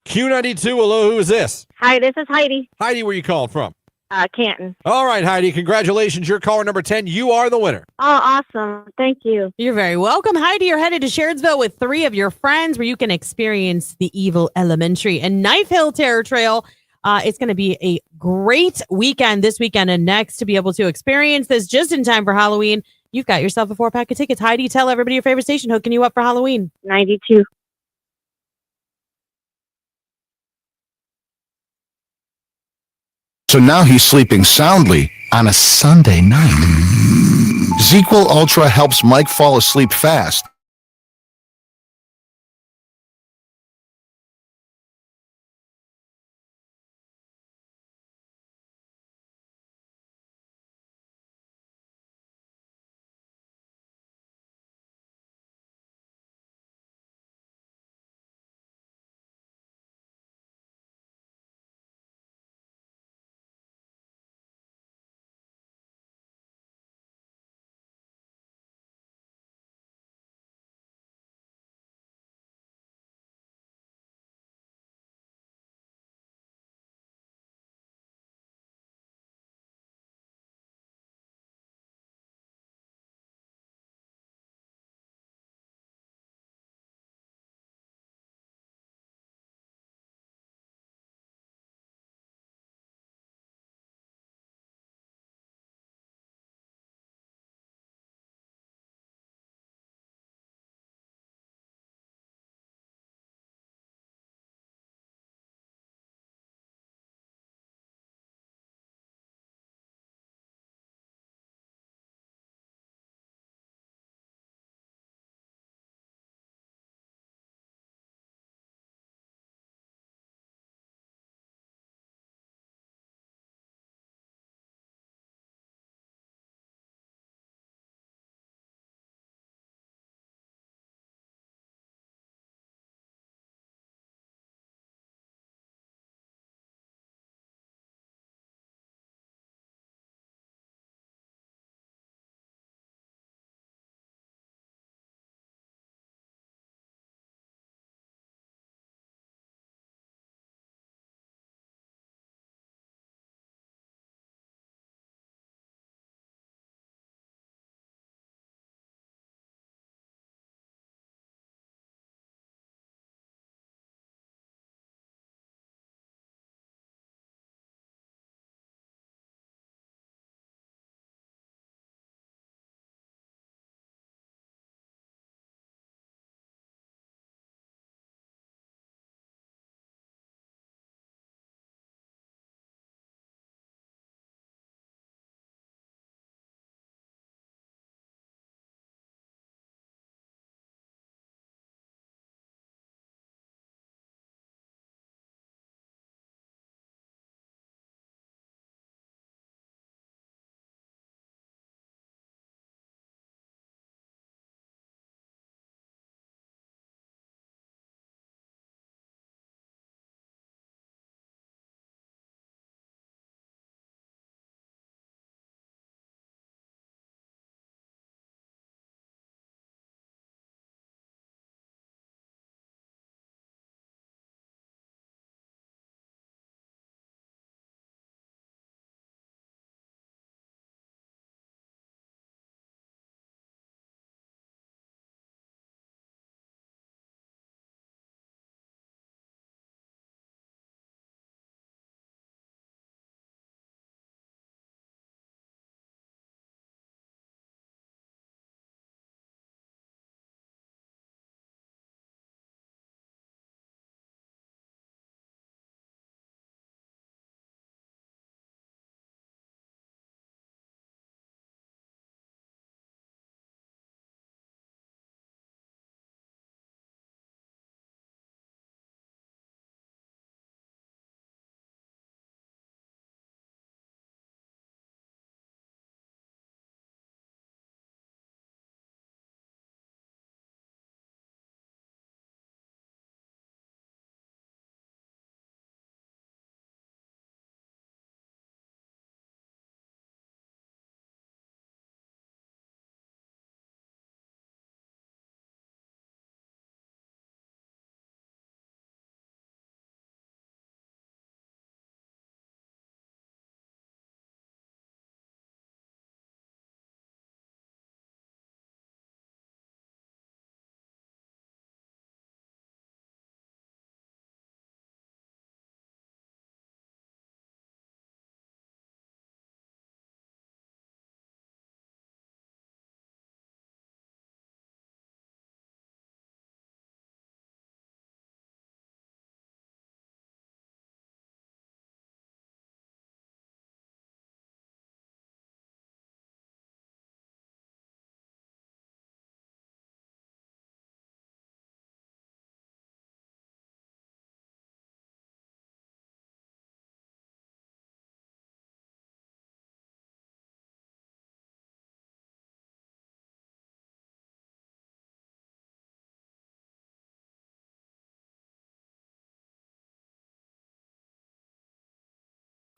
Speaker 1: Q92, hello, who is this?
Speaker 5: Hi, this is Heidi,
Speaker 1: Heidi, where you calling from?
Speaker 5: Canton.
Speaker 1: All right, Heidi, congratulations. You're caller number 10. You are the winner.
Speaker 5: Oh, awesome. Thank you.
Speaker 2: You're very welcome, Heidi. You're headed to Sharonsville with 3 of your friends where you can experience the Evil Elementary and Knife Hill Terror Trail. It's going to be a great weekend this weekend and next to be able to experience this just in time for Halloween. You've got yourself a 4-pack of tickets. Heidi, tell everybody your favorite station hooking you up for Halloween.
Speaker 5: 92.
Speaker 8: So now he's sleeping soundly on a Sunday night. ZQL Ultra helps Mike fall asleep fast.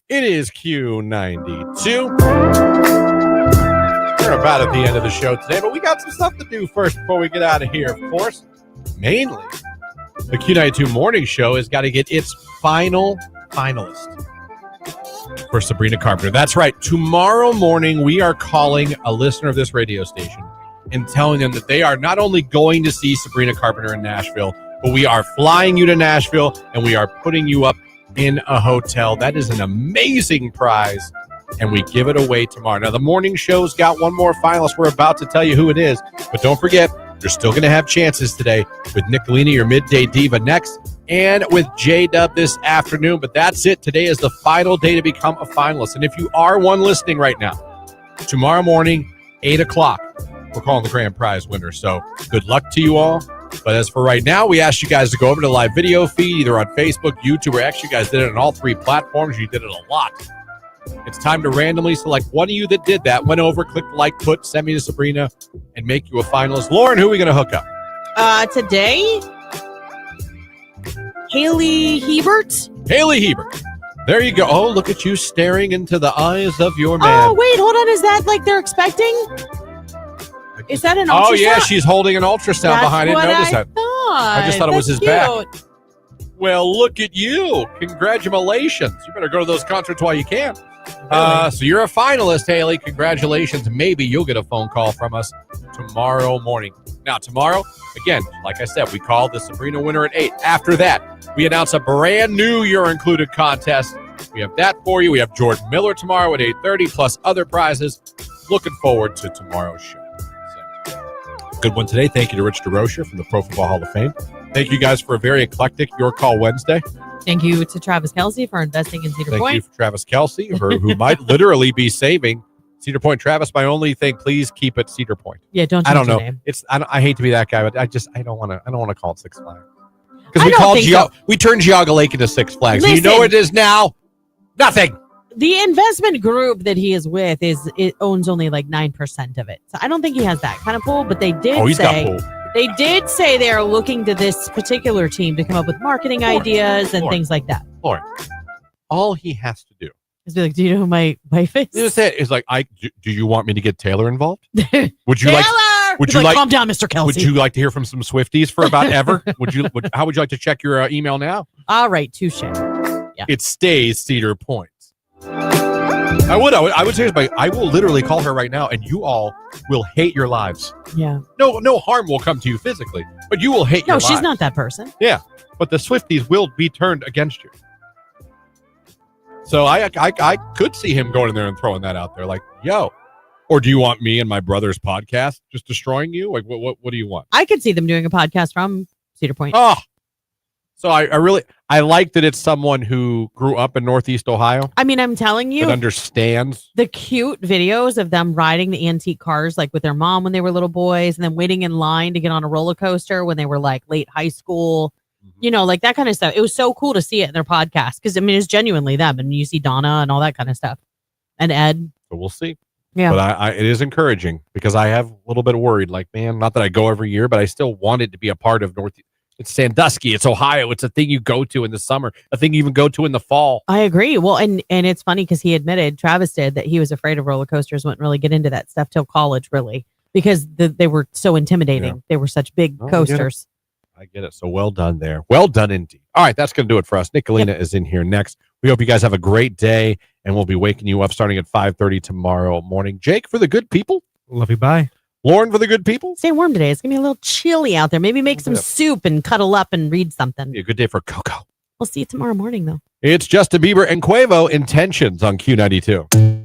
Speaker 1: It is Q92. We're about at the end of the show today, but we got some stuff to do first before we get out of here. Of course, mainly the Q92 Morning Show has got to get its final finalist for Sabrina Carpenter. That's right. Tomorrow morning, we are calling a listener of this radio station and telling them that they are not only going to see Sabrina Carpenter in Nashville, but we are flying you to Nashville and we are putting you up in a hotel. That is an amazing prize, and we give it away tomorrow. Now, the morning show's got one more finalist. We're about to tell you who it is, but don't forget, you're still going to have chances today with Nicolina, your midday diva, next, and with J-Dub this afternoon. But that's it. Today is the final day to become a finalist. And if you are one listening right now, tomorrow morning, 8 o'clock, we're calling the grand prize winner. So good luck to you all. But as for right now, we asked you guys to go over to the live video feed, either on Facebook, YouTube, or actually you guys did it on all three platforms. You did it a lot. It's time to randomly select one of you that did that. Went over, click the like, send me to Sabrina, and make you a finalist. Lauren, who are we going to hook up?
Speaker 2: Today, Haley Hebert.
Speaker 1: Haley Hebert. There you go. Oh, look at you staring into the eyes of your man.
Speaker 2: Oh, wait, hold on. Is that like they're expecting? Is that an ultrasound?
Speaker 1: Oh, yeah, she's holding an ultrasound behind it. Notice that. I just thought it was his back. Well, look at you. Congratulations. You better go to those concerts while you can. So you're a finalist, Haley. Congratulations. Maybe you'll get a phone call from us tomorrow morning. Now, tomorrow, again, like I said, we call the Sabrina winner at 8. After that, we announce a brand new You're Included contest. We have that for you. We have Jordan Miller tomorrow at 8:30, plus other prizes. Looking forward to tomorrow's show. Good one today. Thank you to Rich DeRocher from the Pro Football Hall of Fame. Thank you guys for a very eclectic Your Call Wednesday.
Speaker 2: Thank you to Travis Kelsey for investing in Cedar Point.
Speaker 1: Thank you for Travis Kelsey, who might literally be saving Cedar Point. Travis, my only thing, please keep it Cedar Point.
Speaker 2: Yeah, don't change
Speaker 1: I don't know.
Speaker 2: Name.
Speaker 1: I hate to be that guy, but I don't want to call it Six Flags. Because we turned Geauga Lake into Six Flags.
Speaker 2: Listen,
Speaker 1: and you know what it is now? Nothing.
Speaker 2: The investment group that he is with owns only like 9% of it. So I don't think he has that kind of pull, but they did They did say they are looking to this particular team to come up with marketing ideas and things like that.
Speaker 1: Lauren, all he has to do
Speaker 2: is be like, do you know who my wife is?
Speaker 1: It's like, do you want me to get Taylor involved? Would you
Speaker 2: Taylor!
Speaker 1: Would you like?
Speaker 2: Calm down, Mr. Kelsey.
Speaker 1: Would you like to hear from some Swifties for about ever? How would you like to check your email now?
Speaker 2: All right, touche. Yeah.
Speaker 1: It stays Cedar Point. I would say, I will literally call her right now, and you all will hate your lives.
Speaker 2: Yeah.
Speaker 1: No harm will come to you physically, but you will hate your lives.
Speaker 2: No, she's not that person.
Speaker 1: Yeah, but the Swifties will be turned against you. So I could see him going in there and throwing that out there, like, yo. Or do you want me and my brother's podcast just destroying you? Like, what do you want?
Speaker 2: I could see them doing a podcast from Cedar Point.
Speaker 1: Oh. So I like that it's someone who grew up in Northeast Ohio.
Speaker 2: I mean, I'm telling you,
Speaker 1: that understands
Speaker 2: the cute videos of them riding the antique cars, like with their mom when they were little boys, and then waiting in line to get on a roller coaster when they were like late high school. You know, like that kind of stuff. It was so cool to see it in their podcast because I mean, it's genuinely them, and you see Donna and all that kind of stuff, and Ed.
Speaker 1: So we'll see.
Speaker 2: Yeah,
Speaker 1: but it is encouraging because I have a little bit worried. Like, man, not that I go every year, but I still wanted to be a part of Northeast. It's Sandusky. It's Ohio. It's a thing you go to in the summer, a thing you even go to in the fall.
Speaker 2: I agree. Well, and it's funny because he admitted, Travis did, that he was afraid of roller coasters, wouldn't really get into that stuff till college, really, because they were so intimidating. Yeah. They were such big coasters.
Speaker 1: I get it. So well done there. Well done indeed. All right, that's going to do it for us. Nicolina is in here next. We hope you guys have a great day, and we'll be waking you up starting at 5:30 tomorrow morning. Jake, for the good people.
Speaker 3: Love you. Bye.
Speaker 1: Lauren, for the good people.
Speaker 2: Stay warm today. It's going to be a little chilly out there. Maybe make some soup and cuddle up and read something.
Speaker 1: Be a good day for cocoa.
Speaker 2: We'll see you tomorrow morning, though.
Speaker 1: It's Justin Bieber and Quavo, Intentions on Q92.